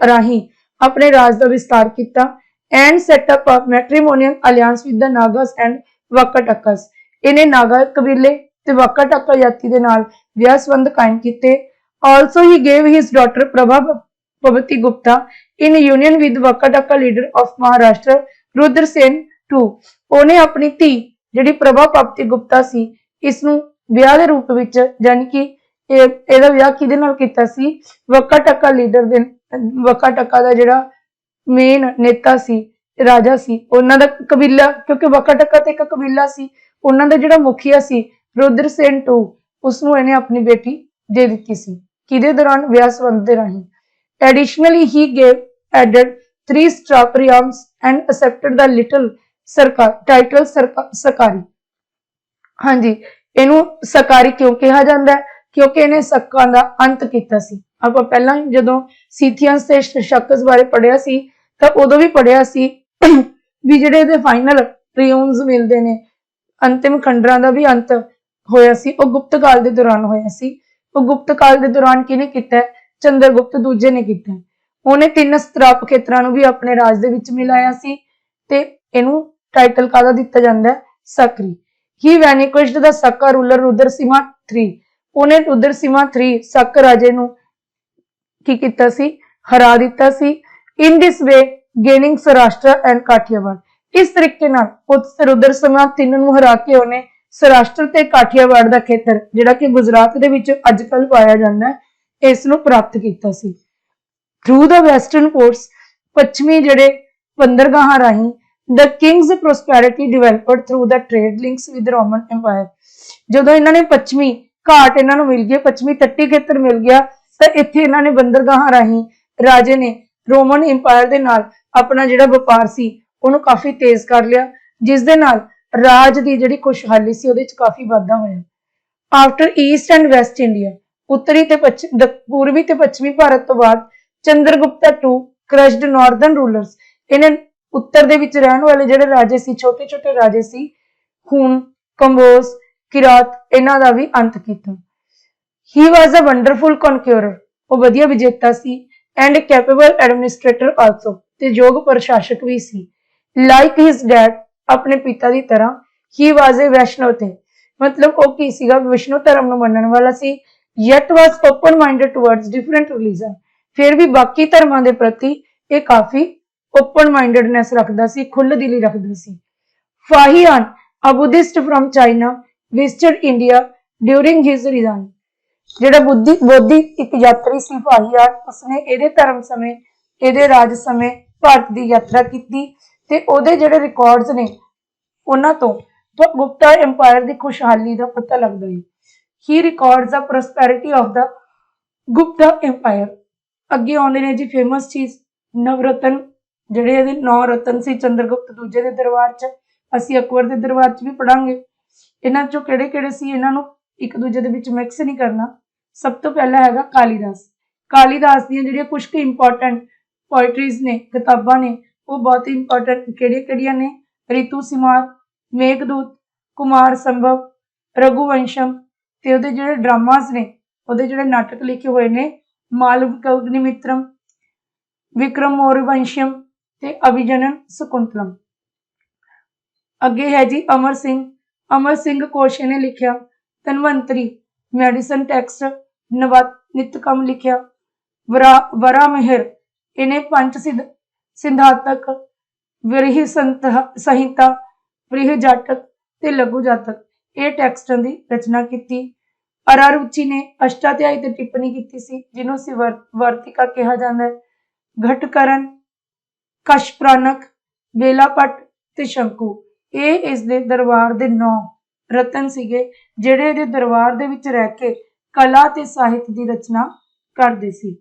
ਰਾਹੀਂ ਆਪਣੇ ਰਾਜ ਦਾ ਵਿਸਥਾਰ ਕੀਤਾ। And set up a matrimonial alliance with the Nagas and Vakatakas ਇਹਨੇ ਨਾਗਾ ਕਬੀਲੇ ਤੇ ਵਾਕਾਟਾਕਾ ਜਾਤੀ ਦੇ ਨਾਲ ਵਿਆਹ ਸੰਬੰਧ ਕਾਇਮ ਕੀਤੇ। Also he gave his daughter Prabha Pavati Gupta in union with Vakataka leader of Maharashtra Rudra Sen II। ਉਹਨੇ ਆਪਣੀ ਧੀ ਜਿਹੜੀ ਪ੍ਰਭਾ ਪਵਤੀ ਗੁਪਤਾ ਸੀ ਇਸ ਨੂੰ ਵਿਆਹ ਦੇ ਰੂਪ ਵਿੱਚ ਜਾਨੀ ਕਿ ਇਹਦਾ ਵਿਆਹ ਕਿਹਦੇ ਨਾਲ ਕੀਤਾ ਸੀ ਵਕਾਟਕਾ ਲੀਡਰ ਦੇ ਵਕਾਟਕਾ ਦਾ ਜਿਹੜਾ ਮੇਨ ਨੇਤਾ ਸੀ ਰਾਜਾ ਸੀ ਉਹਨਾਂ ਦਾ ਕਬੀਲਾ ਕਿਉਂਕਿ ਵਕਾਟਕਾ ਤੇ ਇੱਕ ਕਬੀਲਾ ਸੀ ਉਹਨਾਂ ਦਾ ਜਿਹੜਾ ਮੁਖੀਆ ਸੀ ਰੁਦਰ ਸੇਨ II ਉਸ ਨੂੰ ਇਹਨੇ ਆਪਣੀ ਬੇਟੀ ਦੇ ਦਿੱਤੀ ਸੀ ਕਿਹਦੇ ਦੌਰਾਨ ਵਿਆਹ ਸੰਬੰਧ ਦੇ ਰਾਹੀਂ। Additionally, he added 3 strap realms and accepted the little title Sakari। हाँ जी ਇਹਨੂੰ ਸਕਾਰੀ ਕਿਉਂ ਕਿਹਾ ਜਾਂਦਾ ਹੈ ਕਿਉਂਕਿ ਇਹਨੇ ਸੱਕਾਂ ਦਾ ਅੰਤ ਕੀਤਾ ਸੀ। ਆਪਾਂ ਪਹਿਲਾਂ ਜਦੋਂ ਸੀਥੀਅਨਸ ਤੇ ਸ਼ਕਸ ਬਾਰੇ ਪੜਿਆ ਸੀ ਤਾਂ ਉਦੋਂ ਵੀ ਪੜਿਆ ਸੀ ਵੀ ਜਿਹੜੇ ਇਹਦੇ ਫਾਈਨਲ ਰਿਊਮਸ ਮਿਲਦੇ ਨੇ ਅੰਤਿਮ ਖੰਡਰਾਂ ਦਾ ਵੀ ਅੰਤ ਹੋਇਆ ਸੀ ਉਹ ਗੁਪਤ ਕਾਲ ਦੇ ਦੌਰਾਨ ਹੋਇਆ ਸੀ। ਉਹ ਗੁਪਤ ਕਾਲ ਦੇ ਦੌਰਾਨ ਕਿਹਨੇ ਕੀਤਾ ਚੰਦਰਗੁਪਤ ਦੂਜੇ ਨੇ ਕੀਤਾ। ਉਹਨੇ 3 ਸਤਰਾਪ ਖੇਤਰਾਂ ਨੂੰ ਵੀ ਆਪਣੇ ਰਾਜ ਦੇ ਵਿੱਚ ਮਿਲਾਇਆ ਸੀ ਤੇ ਇਹਨੂੰ ਟਾਈਟਲ ਕਾਹਦਾ ਦਿੱਤਾ ਜਾਂਦਾ ਹੈ Sakri. He vanquished the Sakka ruler Rudrasimha III. ਉਹਨੇ ਰੁਦਰਸਿਮਾ 3 ਸੱਕ ਰਾਜੇ ਨੂੰ ਕੀ ਕੀਤਾ ਸੀ, ਹਰਾ ਦਿੱਤਾ ਸੀ। ਇਨ ਦਿਸ ਵੇ ਗੇਨਿੰਗ ਸੌਰਾਸ਼ਟਰ ਐਂਡ ਕਾਠੀਆਵਾੜ, ਇਸ ਤਰੀਕੇ ਨਾਲ ਉਸ ਰੁਦਰਸਿਮਾ 3 ਨੂੰ ਹਰਾ ਕੇ ਉਹਨੇ ਸੌਰਾਸ਼ਟਰ ਤੇ ਕਾਠੀਆਵਾੜ ਦਾ ਖੇਤਰ ਜਿਹੜਾ ਕਿ ਗੁਜਰਾਤ ਦੇ ਵਿੱਚ ਅੱਜ ਕੱਲ੍ਹ ਪਾਇਆ ਜਾਂਦਾ ਹੈ, ਇਸ ਨੂੰ ਪ੍ਰਾਪਤ ਕੀਤਾ ਸੀ। ਥਰੂ ਦ ਵੈਸਟਰਨ ਪੋਰਟਸ, ਪੱਛਮੀ ਜਿਹੜੇ ਬੰਦਰਗਾਹਾਂ ਰਾਹੀਂ the kings prosperity developed through the trade links with Roman empire, ਜਦੋਂ ਇਹਨਾਂ ਨੇ ਪੱਛਮੀ ਘਾਟ ਇਹਨਾਂ ਨੂੰ ਮਿਲ ਗਏ, ਪੱਛਮੀ ਤੱਟੀ ਖੇਤਰ ਮਿਲ ਗਿਆ, ਤਾਂ ਇੱਥੇ ਇਹਨਾਂ ਨੇ ਬੰਦਰਗਾਹਾਂ ਰਾਹੀਂ ਰਾਜੇ ਨੇ ਰੋਮਨ ਐम्पायर ਦੇ ਨਾਲ ਆਪਣਾ ਜਿਹੜਾ ਵਪਾਰ ਸੀ ਉਹਨੂੰ ਕਾਫੀ ਤੇਜ਼ ਕਰ ਲਿਆ, ਜਿਸ ਦੇ ਨਾਲ ਰਾਜ ਦੀ ਜਿਹੜੀ ਖੁਸ਼ਹਾਲੀ ਸੀ ਉਹਦੇ ਚ ਕਾਫੀ ਵਾਧਾ ਹੋਇਆ। After East and West India, ਉੱਤਰੀ ਤੇ ਪੂਰਬੀ ਤੇ ਪੱਛਮੀ ਭਾਰਤ ਤੋਂ ਬਾਅਦ ਚੰਦਰਗੁਪਤਾ II crushed northern rulers, ਇਹਨੇ ਉੱਤਰ ਦੇ ਵਿੱਚ ਰਹਿਣ ਵਾਲੇ ਜਿਹੜੇ ਰਾਜੇ ਸੀ, ਛੋਟੇ ਛੋਟੇ ਰਾਜੇ ਸੀ, ਹੁਣ ਕੰਬੋਜ, ਕਿਰਾਤ, ਇਹਨਾਂ ਦਾ ਵੀ ਅੰਤ ਕੀਤਾ। ਹੀ ਵਾਜ਼ ਅ ਵੰਡਰਫੁਲ ਕਨਕਿਊਰਰ, ਉਹ ਵਧੀਆ ਵਿਜੇਤਾ ਸੀ, ਐਂਡ ਕੈਪੇਬਲ ਐਡਮਿਨਿਸਟ੍ਰੇਟਰ ਆਲਸੋ, ਤੇ ਯੋਗ ਪ੍ਰਸ਼ਾਸਕ ਵੀ ਸੀ। ਲਾਈਕ ਹਿਸ ਡੈਡ, ਆਪਣੇ ਪਿਤਾ ਦੀ ਤਰ੍ਹਾਂ, ਹੀ ਵਾਜ਼ ਅ ਵੈਸ਼ਨਵ ਤੇ, ਮਤਲਬ ਉਹ ਕੀ ਸੀਗਾ, ਵਿਸ਼ਨੂੰ ਧਰਮ ਨੂੰ ਮੰਨਣ ਵਾਲਾ ਸੀ। Yet was open minded towards different religion, ਫਿਰ ਵੀ ਬਾਕੀ ਧਰਮਾਂ ਦੇ ਪ੍ਰਤੀ ਇਹ ਕਾਫੀ ਓਪਨ ਮਾਈਂਡਡਨੈਸ ਰੱਖਦਾ ਸੀ, ਖੁੱਲ੍ਹ ਦਿਲੀ ਰੱਖਦਾ ਸੀ। Fahien, a Buddhist from China, visited India during his resign, ਜਿਹੜਾ ਬੋਧੀ ਇੱਕ ਯਾਤਰੀ ਸੀ ਫਾਹੀਆਨ, ਉਸਨੇ ਇਹਦੇ ਧਰਮ ਸਮੇਂ, ਇਹਦੇ ਰਾਜ ਸਮੇਂ ਭਾਰਤ ਦੀ ਯਾਤਰਾ ਕੀਤੀ, ਤੇ ਉਹਦੇ ਜਿਹੜੇ ਰਿਕਾਰਡਸ ਨੇ ਉਹਨਾਂ ਤੋਂ ਗੁਪਤਾ ਐम्पायर ਦੀ ਖੁਸ਼ਹਾਲੀ ਦਾ ਪਤਾ ਲੱਗਦਾ ਹੈ। ਹੀ ਰਿਕਾਰਡਸ ਦਾ ਪ੍ਰੋਸਪੈਰਿਟੀ ਆਫ ਦਾ ਗੁਪਤਾ ਐम्पायर। ਅੱਗੇ ਆਉਂਦੇ ਨੇ ਜੀ ਫੇਮਸ ਚੀਜ਼ ਨਵਰਤਨ, ਜਿਹੜੇ ਇਹਦੇ 9 ਰਤਨ ਸੀ ਚੰਦਰਗੁਪਤ ਦੂਜੇ ਦੇ ਦਰਬਾਰ 'ਚ, ਅਸੀਂ ਅਕਬਰ ਦੇ ਦਰਬਾਰ 'ਚ ਵੀ ਪੜਾਂਗੇ। ਇਹਨਾਂ 'ਚੋਂ ਕਿਹੜੇ ਕਿਹੜੇ ਸੀ, ਇਹਨਾਂ ਨੂੰ ਇੱਕ ਦੂਜੇ ਦੇ ਵਿੱਚ ਮਿਕਸ ਨਹੀਂ ਕਰਨਾ। ਸਭ ਤੋਂ ਪਹਿਲਾਂ ਹੈਗਾ ਕਾਲੀਦਾਸ। ਕਾਲੀਦਾਸ ਦੀਆਂ ਜਿਹੜੀਆਂ ਕੁਝ ਕੁ ਇੰਪੋਰਟੈਂਟ ਪੋਇਟਰੀਜ਼ ਨੇ, ਕਿਤਾਬਾਂ ਨੇ, ਉਹ ਬਹੁਤ ਹੀ ਇੰਪੋਰਟੈਂਟ ਕਿਹੜੀਆਂ ਨੇ, ਰਿਤੂ ਸਿੰਹਾਰ, ਮੇਘਦੂਤ, ਕੁਮਾਰ ਸੰਭਵ, ਰਘੁਵੰਸ਼ਮ, ਤੇ ਉਹਦੇ ਜਿਹੜੇ ਡਰਾਮਾਸ ਨੇ, ਉਹਦੇ ਜਿਹੜੇ ਨਾਟਕ ਲਿਖੇ ਹੋਏ ਨੇ, ਮਾਲਵਕਗਨਿਮਿਤਰਮ, ਵਿਕਰਮ ਮੌਰਯਵੰਸ਼ਮ ਤੇ ਅਭਿਜਨਨ ਸਕੁੰਤਲਮ। ਅੱਗੇ ਹੈ ਜੀ ਅਮਰ ਸਿੰਘ ਕੋਸ਼ ਨੇ ਲਿਖਿਆ। ਧਨਵੰਤਰੀ, ਮੈਡੀਸਨ ਟੈਕਸਟ, ਨਿਤਕਮ ਲਿਖਿਆ। ਵਰਾਮਿਹਿਰ, ਇਹਨੇ ਪੰਜ ਸਿਧਾਂਤਕ, ਵਿਰਹੀ ਸੰਹਿਤਾ, ਬ੍ਰਿਹ ਜਾਤਕ ਤੇ ਲਘੂ ਜਾਤਕ, ਇਹ ਟੈਕਸਟਾਂ ਦੀ ਰਚਨਾ ਕੀਤੀ। ਅਰਾਰੁਚੀ ਨੇ ਅਸ਼ਟਾਧਿਆਈ ਤੇ ਟਿੱਪਣੀ ਕੀਤੀ ਸੀ, ਜਿਹਨੂੰ ਅਸੀਂ ਵਾਰਤਿਕਾ ਕਿਹਾ ਜਾਂਦਾ ਹੈ। ਘਟਕਰਨ, ਕਸ਼ਪ੍ਰਾਨਕ, ਬੇਲਾਪਟ ਤੇ ਸ਼ੰਕੂ, ਇਹ ਇਸ ਦੇ ਦਰਬਾਰ ਦੇ 9 ਰਤਨ ਸੀਗੇ, ਜਿਹੜੇ ਇਹਦੇ ਦਰਬਾਰ ਦੇ ਵਿੱਚ ਰਹਿ ਕੇ ਕਲਾ ਤੇ ਸਾਹਿਤ ਦੀ ਰਚਨਾ ਕਰਦੇ ਸੀ।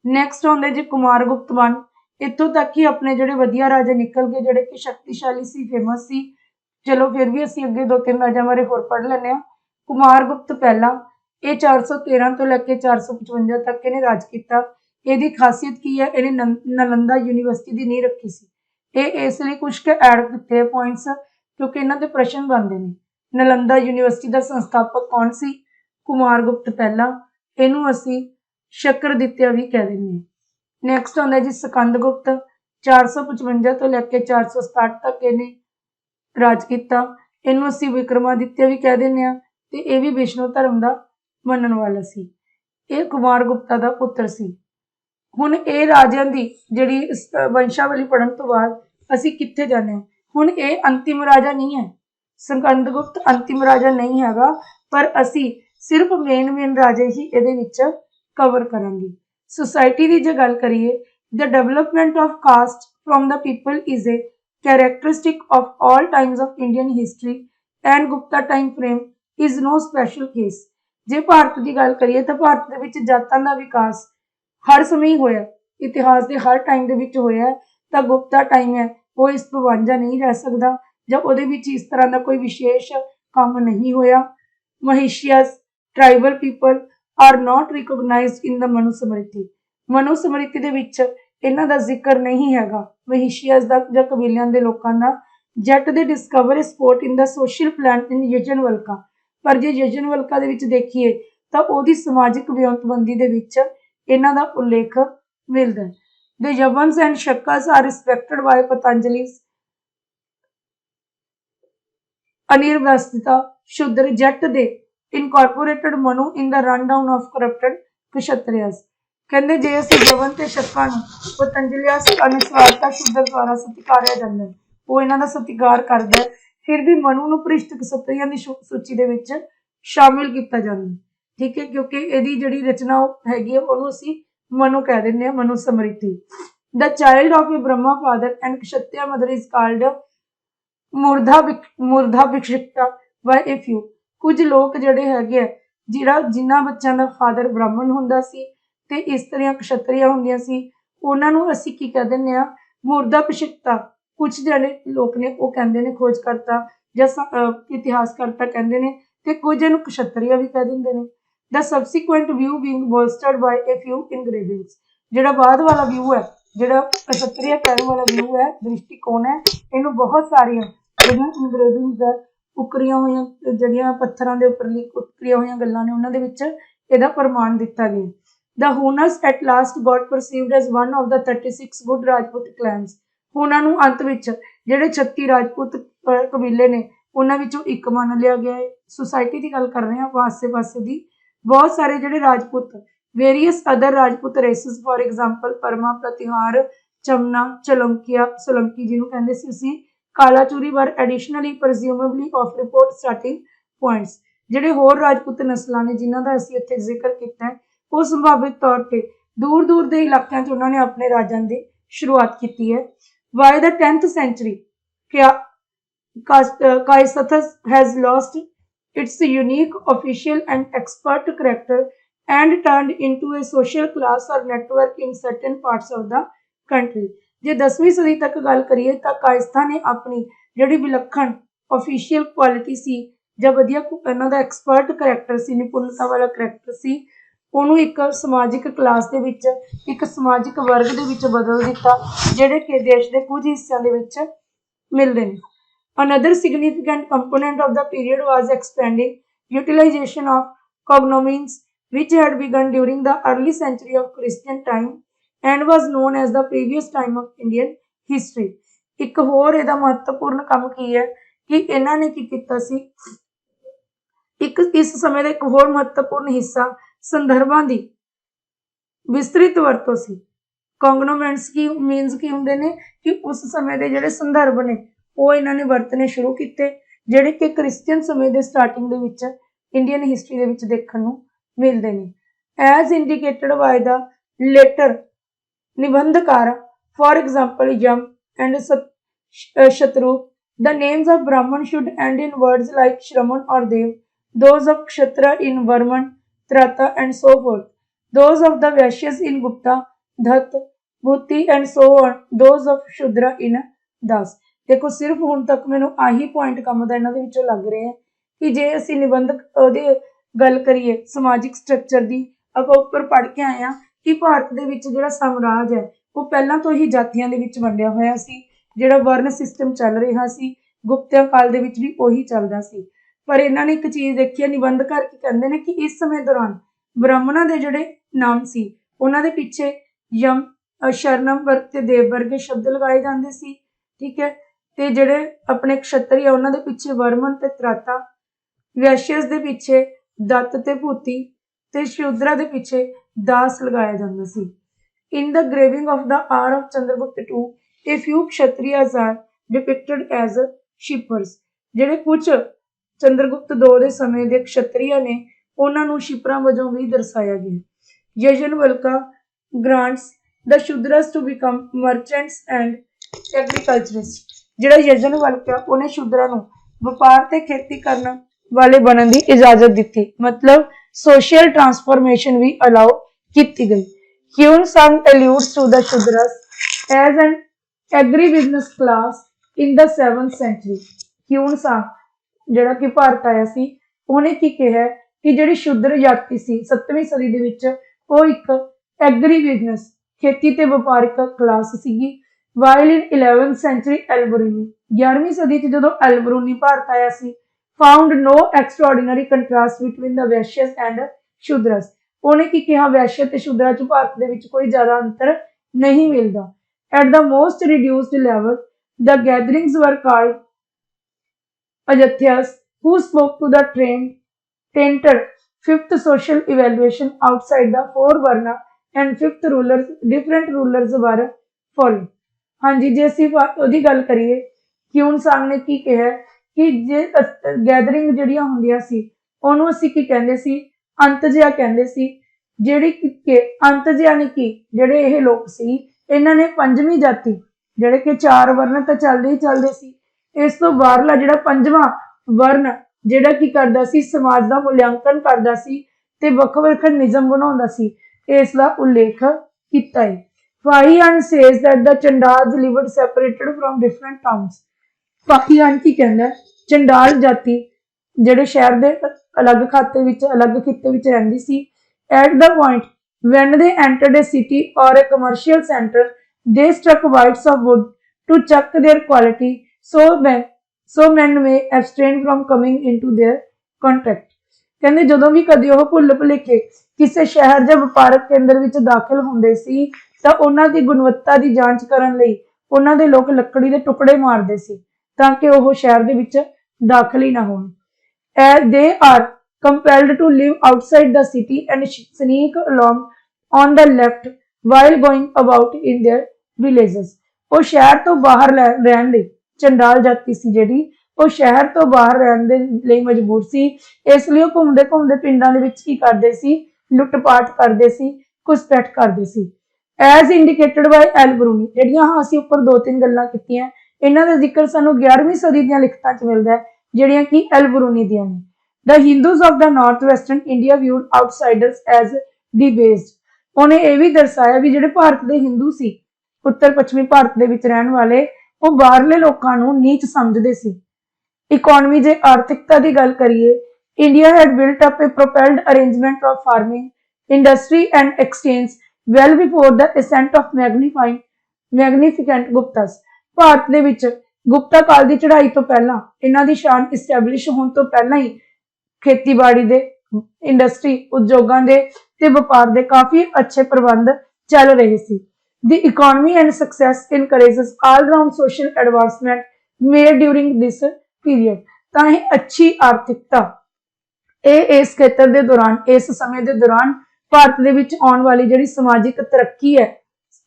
ਨੈਕਸਟ ਆਉਂਦੇ ਜੀ ਕੁਮਾਰਗੁਪਤ I। ਇੱਥੋਂ ਤੱਕ ਹੀ ਆਪਣੇ ਜਿਹੜੇ ਵਧੀਆ ਰਾਜੇ ਨਿਕਲ ਗਏ, ਜਿਹੜੇ ਕਿ ਸ਼ਕਤੀਸ਼ਾਲੀ ਸੀ, ਫੇਮਸ ਸੀ। ਚਲੋ ਫਿਰ ਵੀ ਅਸੀਂ ਅੱਗੇ 2-3 ਰਾਜਾਂ ਬਾਰੇ ਹੋਰ ਪੜ੍ਹ ਲੈਂਦੇ ਹਾਂ। ਕੁਮਾਰਗੁਪਤ ਪਹਿਲਾ, ਇਹ 413 ਤੋਂ ਲੈ ਕੇ 455 ਤੱਕ ਇਹਨੇ ਰਾਜ ਕੀਤਾ। ਇਹਦੀ ਖਾਸੀਅਤ ਕੀ ਹੈ, ਇਹਨੇ ਨਾਲੰਦਾ ਯੂਨੀਵਰਸਿਟੀ ਦੀ ਨੀਂਹ ਰੱਖੀ ਸੀ। ਇਹ ਇਸ ਲਈ ਕੁਝ ਕੁ ਐਡ ਕੀਤੇ ਪੁਆਇੰਟਸ, ਕਿਉਂਕਿ ਇਹਨਾਂ ਦੇ ਪ੍ਰਸ਼ਨ ਬਣਦੇ ਨੇ। ਨਾਲੰਦਾ ਯੂਨੀਵਰਸਿਟੀ ਦਾ ਸੰਸਥਾਪਕ ਕੌਣ ਸੀ? ਕੁਮਾਰਗੁਪਤ ਪਹਿਲਾ। ਇਹਨੂੰ ਅਸੀਂ ਸ਼ਕਰਦਿੱਤਿਆ ਵੀ ਕਹਿ ਦਿੰਦੇ ਹਾਂ। ਨੈਕਸਟ ਆਉਂਦਾ ਜੀ ਸਕੰਦਗੁਪਤ, 455 ਤੋਂ ਲੈ ਕੇ 467 ਤੱਕ ਇਹਨੇ ਰਾਜ ਕੀਤਾ। ਇਹਨੂੰ ਅਸੀਂ ਵਿਕਰਮਾਦਿੱਤਿਆ ਵੀ ਕਹਿ ਦਿੰਦੇ ਹਾਂ, ਤੇ ਇਹ ਵੀ ਵਿਸ਼ਨੂੰ ਧਰਮ ਦਾ ਮੰਨਣ ਵਾਲਾ ਸੀ। ਇਹ ਕੁਮਾਰਗੁਪਤਾ ਦਾ ਪੁੱਤਰ ਸੀ। ਹੁਣ ਇਹ ਰਾਜਿਆਂ ਦੀ ਜਿਹੜੀ ਵੰਸ਼ਾਵਲੀ ਪੜ੍ਹਨ ਤੋਂ ਬਾਅਦ ਅਸੀਂ ਕਿੱਥੇ ਜਾਂਦੇ ਹਾਂ? ਹੁਣ ਇਹ ਅੰਤਿਮ ਰਾਜਾ ਨਹੀਂ ਹੈ, ਸਕੰਦਗੁਪਤ ਅੰਤਿਮ ਰਾਜਾ ਨਹੀਂ ਹੈਗਾ, ਪਰ ਅਸੀਂ ਸਿਰਫ ਮੇਨ ਰਾਜੇ ਹੀ ਇਹਦੇ ਵਿੱਚ ਕਵਰ ਕਰਾਂਗੇ। ਸੁਸਾਇਟੀ ਦੀ ਜੇ ਗੱਲ ਕਰੀਏ, the development of caste from the people is a characteristic of all times of Indian history and Gupta time frame is no special case। ਜੇ ਭਾਰਤ ਦੀ ਗੱਲ ਕਰੀਏ ਤਾਂ ਭਾਰਤ ਦੇ ਵਿੱਚ ਜਾਤਾਂ ਦਾ ਵਿਕਾਸ ਹਰ ਸਮੇਂ ਹੀ ਹੋਇਆ, ਇਤਿਹਾਸ ਦੇ ਹਰ ਟਾਈਮ ਦੇ ਵਿੱਚ ਹੋਇਆ, ਤਾਂ ਗੁਪਤਾ ਟਾਈਮ ਹੈ ਉਹ ਇਸ ਤੋਂ ਵਾਂਝਾ ਨਹੀਂ ਰਹਿ ਸਕਦਾ, ਜਾਂ ਉਹਦੇ ਵਿੱਚ ਇਸ ਤਰ੍ਹਾਂ ਦਾ ਕੋਈ ਵਿਸ਼ੇਸ਼ ਕੰਮ ਨਹੀਂ ਹੋਇਆ। ਮਹਿਸ਼ੀਅਸ ਟ੍ਰਾਈਬਲ ਪੀਪਲ ਆਰ ਨਾਟ ਰਿਕੋਗਨਾਈਜ਼ਡ ਇਨ ਦ ਮਨੁਸਮ੍ਰਿਤੀ, ਮਨੁਸਮ੍ਰਿਤੀ ਦੇ ਵਿੱਚ ਇਹਨਾਂ ਦਾ ਜ਼ਿਕਰ ਨਹੀਂ ਹੈਗਾ, ਮਹਿਸ਼ੀਅਸ ਦਾ ਜਾਂ ਕਬੀਲਿਆਂ ਦੇ ਲੋਕਾਂ ਦਾ। ਜੱਟ ਦੇ ਡਿਸਕਵਰ ਸਪੋਰਟ ਇਨ ਦਾ ਸੋਸ਼ਲ ਪਲਾਨ ਇਨ ਯਜਨਵਲਕਾ, ਪਰ ਜੇ ਯਜਨਵਲਕਾ ਦੇ ਵਿੱਚ ਦੇਖੀਏ ਤਾਂ ਉਹਦੀ ਸਮਾਜਿਕ ਵਿਉਂਤਬੰਦੀ ਦੇ ਵਿੱਚ ਇਹਨਾਂ ਦਾ ਉਲੇਖ ਮਿਲਦਾ ਹੈ। The Yavanas and Shakas are respected by Patanjali अनिर्वस्त्रता शूद्र जट they incorporated Manu in the run down of corrupted Kshatriyas. कहते जे असं जवन ते शक्कां नूं पतंजलि अनुस्वारता शूद्र द्वारा सत्कारिया जांदा है, वो इन्हां दा सत्कार करदा है, फिर भी मनु नूं भ्रिष्ट क्षत्रियां दी सूची दे विच शामिल किया जाता है। ठीक है, क्योंकि इहदी जिहड़ी रचना हैगी उहनूं असीं मनु कह दिंदे हां, Manu Smriti. The child of a Brahma father and Kshatriya mother is called Murdhabhishikta by a few. कुछ लोग जिहड़े हैगे जिन्हां बच्चों का फादर ब्राह्मण हुंदा सी ते इस्त्रियां क्षत्रिय हुंदियां सी, उहनां नूं असीं की कह दिंदे हां मूर्धाभिषिक्ता। कुछ जिहड़े लोग ने वो कहंदे ने खोजकर्ता जां इतिहासकर्ता कहंदे ने, ते कुछ इहनूं क्षत्रिय भी कह दिंदे ने। The subsequent view being bolstered by a few engravings. जिहड़ा बाद वाला व्यू है, जिहड़ा क्षत्रिय कहने वाला व्यू है, दृष्टिकोण है, इहनूं बहुत सारियां जिहड़ियां इनग्रेविंग्स है, उकरियां होईयां जिहड़ियां पत्थरां दे उपर उकरियां होईयां गल्लां ने, उहनां दे विच इहदा प्रमाण दिता गया। The Hunas at last got perceived as one of the 36 good Rajput clans। हुनां नूं अंत विच जिहड़े 36 राजपूत कबीले ने उन्हां विचों एक मान लिया गया है। सोसाइटी की गल कर रहे हैं आसे पासे दी, बहुत सारे जिहड़े Rajput various other Rajput races for example Parmar, Pratihar, Chamana, Solanki जिन्हों कहते सी असीं Kalachuri were additionally presumably of report starting points. जिहड़े होर राजपूत नस्लां ने जिन्हां दा असीं इत्थे जिक्र कीता है, वो संभावित तौर पर दूर दूर के इलाकों च उन्होंने अपने राजां की शुरुआत की है। By the 10th century Kaisthas has lost its unique official and expert character and turned into a social class or network in certain parts of the country। जे 10वीं सदी तक गल करिए तो कायस्था ने अपनी जिहड़ी विलक्षण ऑफिशियल क्वालिटी सी जां वधिया इन्हां दा एक्सपर्ट करैक्टर सी, निपुणता वाला करैक्टर सी, ਉਹਨੂੰ ਇੱਕ ਸਮਾਜਿਕ ਕਲਾਸ ਦੇ ਵਿੱਚ, ਇੱਕ ਸਮਾਜਿਕ ਵਰਗ ਦੇ ਵਿੱਚ ਬਦਲ ਦਿੱਤਾ, ਜਿਹੜੇ ਕਿ ਦੇਸ਼ ਦੇ ਕੁਝ ਹਿੱਸਿਆਂ ਦੇ ਵਿੱਚ ਮਿਲਦੇ ਨੇ। Another significant component of the period was expanding utilization of cognomens, which had begun during the early century of Christian time and was known as the previous time of Indian history। ਇੱਕ ਹੋਰ ਇਹਦਾ ਮਹੱਤਵਪੂਰਨ ਕੰਮ ਕੀ ਹੈ ਕਿ ਇਹਨਾਂ ਨੇ ਕੀ ਕੀਤਾ ਸੀ, ਇੱਕ ਇਸ ਸਮੇਂ ਦਾ ਇੱਕ ਹੋਰ ਮਹੱਤਵਪੂਰਨ ਹਿੱਸਾ संदर्भां दी विस्तृत वरतों सी। कॉग्नोमेंट्स की मीनस की हुंदे ने कि उस समय के जिहड़े संदर्भ ने वो इन्हां ने वरतने शुरू किए, जिहड़े कि क्रिश्चियन समय के स्टार्टिंग दे विच इंडियन हिस्टरी दे विच देखण नूं मिलदे ने। As indicated by the later Nibandhakar for example Yama and Shatru, the names of Brahman should end in words like Shraman और देव, दोज ऑफ क्षत्र इन Varman, Trata and so forth, those of the Vaishyas in Gupta, Dhat, Bhuti and so on, those of Shudra in Das। देखो सिर्फ हुण तक मैनूं आही point काम दा इन्हां दे विचों लग रहे हैं कि जे असीं निबंधक ओहदी गल करिए समाजिक स्ट्रक्चर दी, आपां उपर पढ़ के आए हां कि भारत दे विच जिहड़ा साम्राज है वो पहलां तो ही जातियां दे विच वंडिया होया सी, जिहड़ा वर्ण सिस्टम चल रहा सी गुप्तिया काल दे विच भी उही चलदा सी। पर इन्होंने एक चीज़ देखी है, निबंधकार की कहते हैं कि इस समय दौरान ब्राह्मणों के जोड़े नाम सी उन्होंने पिछे यम, शरणम वर्ग ते देव वर्गे शब्द लगाए जाते सी। ठीक है, ते जिहड़े अपने क्षत्रिय उन्होंने पिछे वर्मन ते त्राता, वैश्यस दे पिछे दत्त ते भूति ते शूद्रा दे पिछे दास लगाया जाता सी। In the graving of the are of Chandragupta II a few Kshatriyas are depicted as shippers. जिहड़े कुछ चंद्रगुप्त II के समय के क्षत्रिय ने उन्होंने शिपरा वजों भी दर्शाया गया। Yajnavalkya grants the Shudras to become merchants and agriculturist. जिहड़ा यजनवल्का उन्हें शूद्रा नूं व्यापार ते खेती करने वाले बनने की इजाजत दी, मतलब सोशल ट्रांसफॉर्मेशन भी अलाउ की गई। Hiuen Tsang alludes to the Shudras as an agri business class in the 7th century। Hiuen Tsang जिहड़ा कि भारत आया सी उन्हें की कहा कि जिहड़ी शूद्र जाति सी 7वीं सदी दे विच वो एक एग्री बिजनेस खेती ते व्यापारिक क्लास सीगी। While in 11th century Alberuni 11वीं सदी च जदों एल्बरूनी भारत आया सी, found no extraordinary contrast between the Vaishyas and Shudras. उन्हें की कहा वैश्य ते शूद्रा च भारत दे विच कोई ज्यादा अंतर नहीं मिलता। At the most reduced level the gatherings were called Ajatyas, who spoke to the tainted fifth social evaluation outside the four Varna and fifth rulers, different rulers were followed. हाँ जी, जे ਅਸੀਂ ਉਹਦੀ ਗੱਲ ਕਰੀਏ ਕਿਉਂ ਸਾਂਗ ਨੇ ਕੀ ਕਿਹਾ ਕਿ ਜੇ ਗੈਦਰਿੰਗ ਜਿਹੜੀਆਂ ਹੁੰਦੀਆਂ ਸੀ ਉਹਨੂੰ ਅਸੀਂ ਕੀ ਕਹਿੰਦੇ ਸੀ, ਅੰਤ ਜਿਹਾ ਕਹਿੰਦੇ ਸੀ। ਜਿਹੜੀ ਕਿ ਅੰਤ ਜਿਹਾ ਨੇ ਕੀ ਜਿਹੜੇ ਇਹ ਲੋਕ ਸੀ ਇਹਨਾਂ ਨੇ ਪੰਜਵੀਂ ਜਾਤੀ ਜਿਹੜੇ ਕਿ ਚਾਰ ਵਰਨ ਤਾਂ ਚੱਲਦੇ ਹੀ ਚੱਲਦੇ ਸੀ, ਇਸ ਤੋਂ ਬਾਹਰਲਾ ਜਿਹੜਾ ਪੰਜਵਾਂ ਵਰਨ ਜਿਹੜਾ ਕੀ ਕਰਦਾ ਸੀ ਸਮਾਜ ਦਾ ਮੁਲਾਂਕਣ ਕਰਦਾ ਸੀ ਤੇ ਵੱਖ ਵੱਖ ਨਿਯਮ ਬਣਾਉਂਦਾ ਸੀ, ਇਸ ਦਾ ਉਲੇਖ ਕੀਤਾ ਹੈ। Fahian says that the Chandals lived separated from different towns. Fahian ਕੀ ਕਹਿੰਦਾ ਚੰਡਾਲ ਜਾਤੀ ਜਿਹੜੇ ਸ਼ਹਿਰ ਦੇ ਅਲੱਗ ਖਾਤੇ ਵਿੱਚ ਅਲੱਗ ਖਿੱਤੇ ਵਿੱਚ ਰਹਿੰਦੀ ਸੀ। At the point when they entered a city or a commercial center, they struck bites of wood to check their quality, so men may abstain from coming into their contact. ਕਹਿੰਦੇ ਜਦੋਂ ਵੀ ਕਦੇ ਉਹ ਭੁੱਲ ਭੁਲੇਖੇ ਕਿਸੇ ਸ਼ਹਿਰ ਜਾਂ ਵਪਾਰਕ ਕੇਂਦਰ ਵਿੱਚ ਦਾਖਲ ਹੁੰਦੇ ਸੀ ਤਾਂ ਉਹਨਾਂ ਦੀ ਗੁਣਵੱਤਾ ਦੀ ਜਾਂਚ ਕਰਨ ਲਈ ਉਹਨਾਂ ਦੇ ਲੋਕ ਲੱਕੜੀ ਦੇ ਟੁਕੜੇ ਮਾਰਦੇ ਸੀ ਤਾਂ ਕਿ ਉਹ ਸ਼ਹਿਰ ਦੇ ਵਿੱਚ ਦਾਖਲ ਹੀ ਨਾ ਹੋਣ। As they are compelled to live outside the city and sneak along on the left while going about in their villages. ਉਹ ਸ਼ਹਿਰ ਤੋਂ ਬਾਹਰ ਰਹਿਣ ਲਈ ਚੰਡਾਲ ਜਾਤੀ ਸੀ ਜਿਹੜੀ ਉਹ ਸ਼ਹਿਰ ਤੋਂ ਬਾਹਰ ਰਹਿਣ ਦੇ ਲਈ ਮਜਬੂਰ ਸੀ, ਇਸ ਲਈ ਉਹ ਘੁੰਮਦੇ ਘੁੰਮਦੇ ਪਿੰਡਾਂ ਦੇ ਵਿੱਚ ਕੀ ਕਰਦੇ ਸੀ, ਲੁੱਟਪਾਟ ਕਰਦੇ ਸੀ, ਘੁਸਪੈਠ ਕਰਦੇ ਸੀ। As indicated by Al-Biruni, ਜਿਹੜੀਆਂ ਅਸੀਂ ਉੱਪਰ ਦੋ ਤਿੰਨ ਗੱਲਾਂ ਕੀਤੀਆਂ ਇਹਨਾਂ ਦਾ ਜ਼ਿਕਰ ਸਾਨੂੰ 11ਵੀਂ ਸਦੀ ਦੀਆਂ ਲਿਖਤਾਂ 'ਚ ਮਿਲਦਾ ਹੈ ਜਿਹੜੀਆਂ ਕਿ Al-Biruni ਦੀਆਂ ਨੇ। The Hindus of the northwestern India viewed outsiders as debased. ਉਹਨੇ ਇਹ ਵੀ ਦਰਸਾਇਆ ਵੀ ਜਿਹੜੇ ਭਾਰਤ ਦੇ ਹਿੰਦੂ ਸੀ ਉੱਤਰ ਪੱਛਮੀ ਭਾਰਤ ਦੇ ਵਿੱਚ ਰਹਿਣ ਵਾਲੇ ਉਹ ਬਾਹਰਲੇ ਲੋਕਾਂ ਨੂੰ ਨੀਚ ਸਮਝਦੇ ਸੀ। ਇਕਨੋਮੀ ਜੇ ਆਰਥਿਕਤਾ ਦੀ ਗੱਲ ਕਰੀਏ India had built up a propelled arrangement of farming, industry and exchange well before the ascent of magnificent Guptas. Bharat ਦੇ ਵਿੱਚ ਗੁਪਤਾ ਕਾਲ ਦੀ ਚੜ੍ਹਾਈ ਤੋਂ ਪਹਿਲਾਂ ਇਹਨਾਂ ਦੀ ਸ਼ਾਨ ਇਸਟੈਬਲਿਸ਼ ਹੋਣ ਤੋਂ ਪਹਿਲਾਂ ਹੀ ਖੇਤੀਬਾੜੀ ਦੇ ਇੰਡਸਟਰੀ ਉਦਯੋਗਾਂ ਦੇ ਤੇ ਵਪਾਰ ਦੇ ਕਾਫੀ ਅੱਛੇ ਪ੍ਰਬੰਧ ਚੱਲ ਰਹੇ ਸੀ। The economy and success encourages all-round social advancement made during this period. ਤਾਂ ਇਹ ਅੱਛੀ ਆਰਥਿਕਤਾ ਇਹ ਇਸ ਖੇਤਰ ਦੇ ਦੌਰਾਨ ਇਸ ਸਮੇਂ ਦੇ ਦੌਰਾਨ ਭਾਰਤ ਦੇ ਵਿੱਚ ਆਉਣ ਵਾਲੀ ਜਿਹੜੀ ਸਮਾਜਿਕ ਤਰੱਕੀ ਹੈ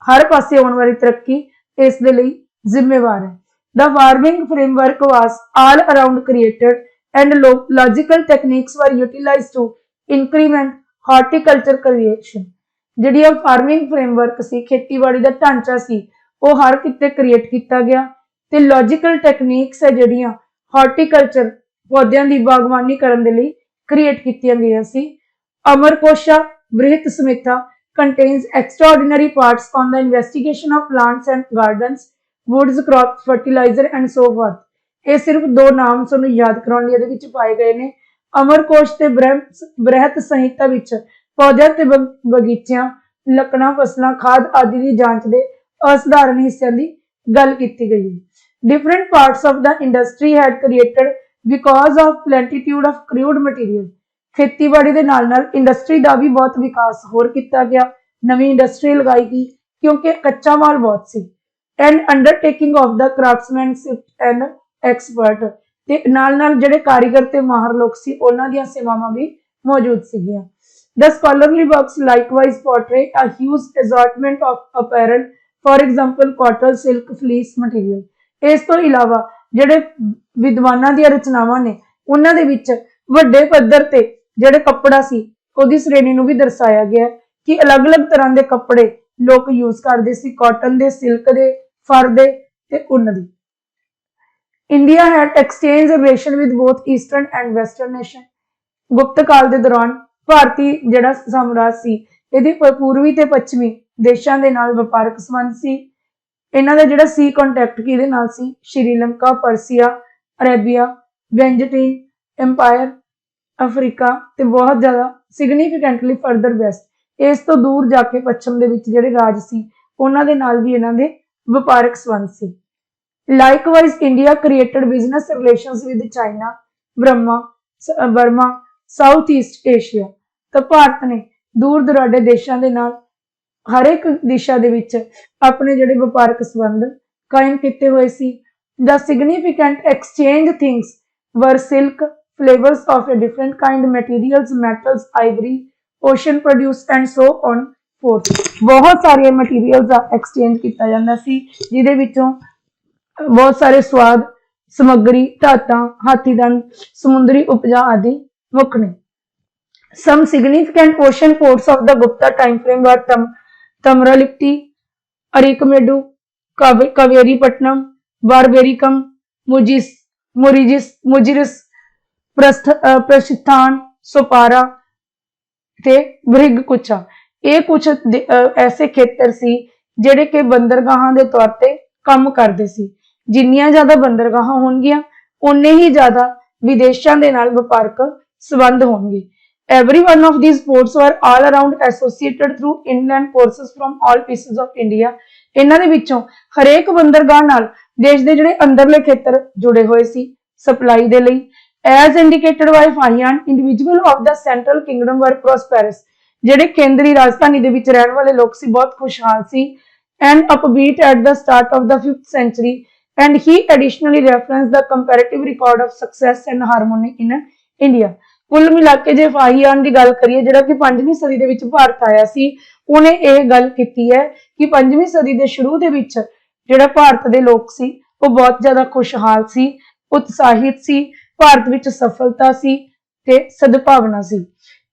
ਹਰ ਪਾਸੇ ਆਉਣ ਵਾਲੀ ਤਰੱਕੀ ਇਸ ਦੇ ਲਈ ਜ਼ਿੰਮੇਵਾਰ ਹੈ। The farming framework was all around created and logical techniques were utilized to increment horticulture creation. ਜਿਹੜੀ ਆ ਫਾਰਮਿੰਗ ਫਰੇਮਵਰਕ ਸੀ ਖੇਤੀਬਾੜੀ ਦਾ ਢਾਂਚਾ ਸੀ ਉਹ ਹਰ ਕਿਤੇ ਕ੍ਰੀਏਟ ਕੀਤਾ ਗਿਆ ਤੇ ਲੌਜੀਕਲ ਟੈਕਨੀਕਸ ਹੈ ਜਿਹੜੀਆਂ ਹਾਰਟੀਕਲਚਰ ਪੌਦਿਆਂ ਦੀ ਬਾਗਬਾਨੀ ਕਰਨ ਦੇ ਲਈ ਕ੍ਰੀਏਟ ਕੀਤੀਆਂ ਗਈਆਂ ਸੀ। ਅਮਰਕੋਸ਼ਾ ਬ੍ਰਿਹਤ ਸਮਿਥਾ contains extraordinary parts on the investigation of plants and gardens, woods, crops, fertilizer and so forth. ਇਹ ਸਿਰਫ ਦੋ ਨਾਮ ਤੁਹਾਨੂੰ ਯਾਦ ਕਰਾਉਣ ਲਈ ਇਹਦੇ ਵਿੱਚ ਪਾਏ ਗਏ ਨੇ। ਅਮਰਕੋਸ਼ ਤੇ ਬ੍ਰਿਹਤ ਸੰਹਿਤਾ ਵਿੱਚ ਪੌਦਿਆਂ ਤੇ ਬਗੀਚਿਆਂ ਲੱਕੜਾਂ ਫਸਲਾਂ ਖਾਦ ਆਦਿ ਦੀ ਜਾਂਚ ਦੇ ਅਸਧਾਰਨ ਹਿੱਸਿਆਂ ਦੀ ਗੱਲ ਕੀਤੀ ਗਈ ਹੈ। Different parts of the industry had created because of plenitude of crude material. ਖੇਤੀਬਾੜੀ ਦੇ ਨਾਲ ਨਾਲ ਇੰਡਸਟਰੀ ਦਾ ਵੀ ਬਹੁਤ ਵਿਕਾਸ ਹੋਰ ਕੀਤਾ ਗਿਆ, ਨਵੀਂ ਇੰਡਸਟਰੀ ਲਗਾਈ ਗਈ ਕਿਉਂਕਿ ਕੱਚਾ ਮਾਲ ਬਹੁਤ ਸੀ। And undertaking of the craftsmanship and expert ਤੇ ਨਾਲ ਨਾਲ ਜਿਹੜੇ ਕਾਰੀਗਰ ਤੇ ਮਾਹਰ ਲੋਕ ਸੀ ਉਹਨਾਂ ਦੀਆਂ ਸੇਵਾਵਾਂ ਵੀ ਮੌਜੂਦ ਸੀਗੀਆਂ। The scholarly works likewise portray a huge assortment of apparel, for example cotton, silk, fleece material. ਇਸ ਤੋਂ ਇਲਾਵਾ ਜਿਹੜੇ ਵਿਦਵਾਨਾਂ ਦੀਆਂ ਰਚਨਾਵਾਂ ਨੇ ਉਹਨਾਂ ਦੇ ਵਿੱਚ ਵੱਡੇ ਪੱਧਰ ਤੇ ਜਿਹੜੇ ਕੱਪੜਾ ਸੀ ਉਹਦੀ ਸ਼੍ਰੇਣੀ ਨੂੰ ਵੀ ਦਰਸਾਇਆ ਗਿਆ ਕਿ ਅਲੱਗ-ਅਲੱਗ ਤਰ੍ਹਾਂ ਦੇ ਕੱਪੜੇ ਲੋਕ ਯੂਜ਼ ਕਰਦੇ ਸੀ, ਕਾਟਨ ਦੇ, ਸਿਲਕ ਦੇ, ਫਰ ਦੇ ਤੇ ਉੱਨ ਦੀ। India had exchanged relation with both eastern and western nation. ਗੁਪਤ ਕਾਲ ਦੇ ਦੌਰਾਨ ਭਾਰਤੀ ਜਿਹੜਾ ਸਾਮਰਾਜ ਸੀ ਇਹਦੇ ਪੂਰਬੀ ਤੇ ਪੱਛਮੀ ਦੇਸ਼ਾਂ ਦੇ ਨਾਲ ਵਪਾਰਕ ਸੰਬੰਧ ਸੀ। ਇਹਨਾਂ ਦਾ ਜਿਹੜਾ ਸੀ ਕੰਟੈਕਟ ਕਿਹਦੇ ਨਾਲ ਸੀ, Sri Lanka, Persia, Arabia, ਬੈਂਜਟੀਨ empire, Africa ਤੇ ਬਹੁਤ ਜ਼ਿਆਦਾ ਸਿਗਨੀਫੀਕੈਂਟਲੀ ਫਰਦਰ ਵੈਸਟ ਇਸ ਤੋਂ ਦੂਰ ਜਾ ਕੇ ਪੱਛਮ ਦੇ ਵਿੱਚ ਜਿਹੜੇ ਰਾਜ ਸੀ ਉਹਨਾਂ ਦੇ ਨਾਲ ਵੀ ਇਹਨਾਂ ਦੇ ਵਪਾਰਕ ਸੰਬੰਧ ਸੀ। Likewise, India created business relations with China, Burma, Southeast Asia. ਤਾਂ ਭਾਰਤ ਨੇ ਦੂਰ ਦੁਰਾਡੇ ਦੇਸ਼ਾਂ ਦੇ ਨਾਲ ਹਰ ਇੱਕ ਦਿਸ਼ਾ ਦੇ ਵਿੱਚ ਆਪਣੇ ਜਿਹੜੇ ਵਪਾਰਕ ਸੰਬੰਧ ਕਾਇਮ ਕੀਤੇ ਹੋਏ ਸੀ। The significant exchange things were silk, flavors of a different kind, materials, metals, ivory, ocean produce and so on forth। बहुत सारे मटीरियल्स ਦਾ ਐਕਸਚੇਂਜ ਕੀਤਾ ਜਾਂਦਾ ਸੀ ਜਿਹਦੇ ਵਿੱਚੋਂ बहुत सारे स्वाद समग्री धातां हाथी दंद समुद्री उपजा आदि मुख ने। Some significant ocean ports of the Gupta time frame were Tamralipti, Arikamedu, Kaveripatnam, Barbaricum, Mujiris, Prashithan, Sopara ਤੇ ਬ੍ਰਿਗ ਕੁਚਾ। ਇਹ ਕੁਝ ਐਸੇ ਖੇਤਰ ਸੀ ਜਿਹੜੇ ਕਿ ਬੰਦਰਗਾਹਾਂ ਦੇ ਤੌਰ ਤੇ ਕੰਮ ਕਰਦੇ ਸੀ। ਜਿੰਨੀਆਂ ਜ਼ਿਆਦਾ ਬੰਦਰਗਾਹਾਂ ਹੋਣਗੀਆਂ ਉਨੇ ਹੀ ਜ਼ਿਆਦਾ ਵਿਦੇਸ਼ਾਂ ਦੇ ਨਾਲ ਵਪਾਰਕ ਸੰਬੰਧ ਹੋਣਗੇ। Every one of these ports were all around associated through inland courses from all pieces of India। ਇਹਨਾਂ ਦੇ ਵਿੱਚੋਂ ਹਰੇਕ ਬੰਦਰਗਾਹ ਨਾਲ ਦੇਸ਼ ਦੇ ਜਿਹੜੇ ਅੰਦਰਲੇ ਖੇਤਰ ਜੁੜੇ ਹੋਏ ਸੀ ਸਪਲਾਈ ਦੇ ਲਈ। As indicated by Fahian, individual of the central kingdom were prosperous। ਜਿਹੜੇ ਕੇਂਦਰੀ ਰਾਜਧਾਨੀ ਦੇ ਵਿੱਚ ਰਹਿਣ ਵਾਲੇ ਲੋਕ ਸੀ ਬਹੁਤ ਖੁਸ਼ਹਾਲ ਸੀ। And upbeat at the start of the 5th century, and he additionally referenced the comparative record of success and harmony in India। ਕੁੱਲ ਮਿਲਾ ਕੇ ਜੇ ਫਾਹੀਆਨ ਦੀ ਗੱਲ ਕਰੀਏ ਜਿਹੜਾ ਕਿ 5ਵੀਂ ਸਦੀ ਦੇ ਵਿੱਚ ਭਾਰਤ ਆਇਆ ਸੀ, ਉਹਨੇ ਇਹ ਗੱਲ ਕੀਤੀ ਹੈ ਕਿ 5ਵੀਂ ਸਦੀ ਦੇ ਸ਼ੁਰੂ ਦੇ ਵਿੱਚ ਜਿਹੜਾ ਭਾਰਤ ਦੇ ਲੋਕ ਸੀ ਉਹ ਬਹੁਤ ਜ਼ਿਆਦਾ ਖੁਸ਼ਹਾਲ ਸੀ, ਉਤਸ਼ਾਹਿਤ ਸੀ, ਭਾਰਤ ਵਿੱਚ ਸਫਲਤਾ ਸੀ ਤੇ ਸਦਭਾਵਨਾ ਸੀ।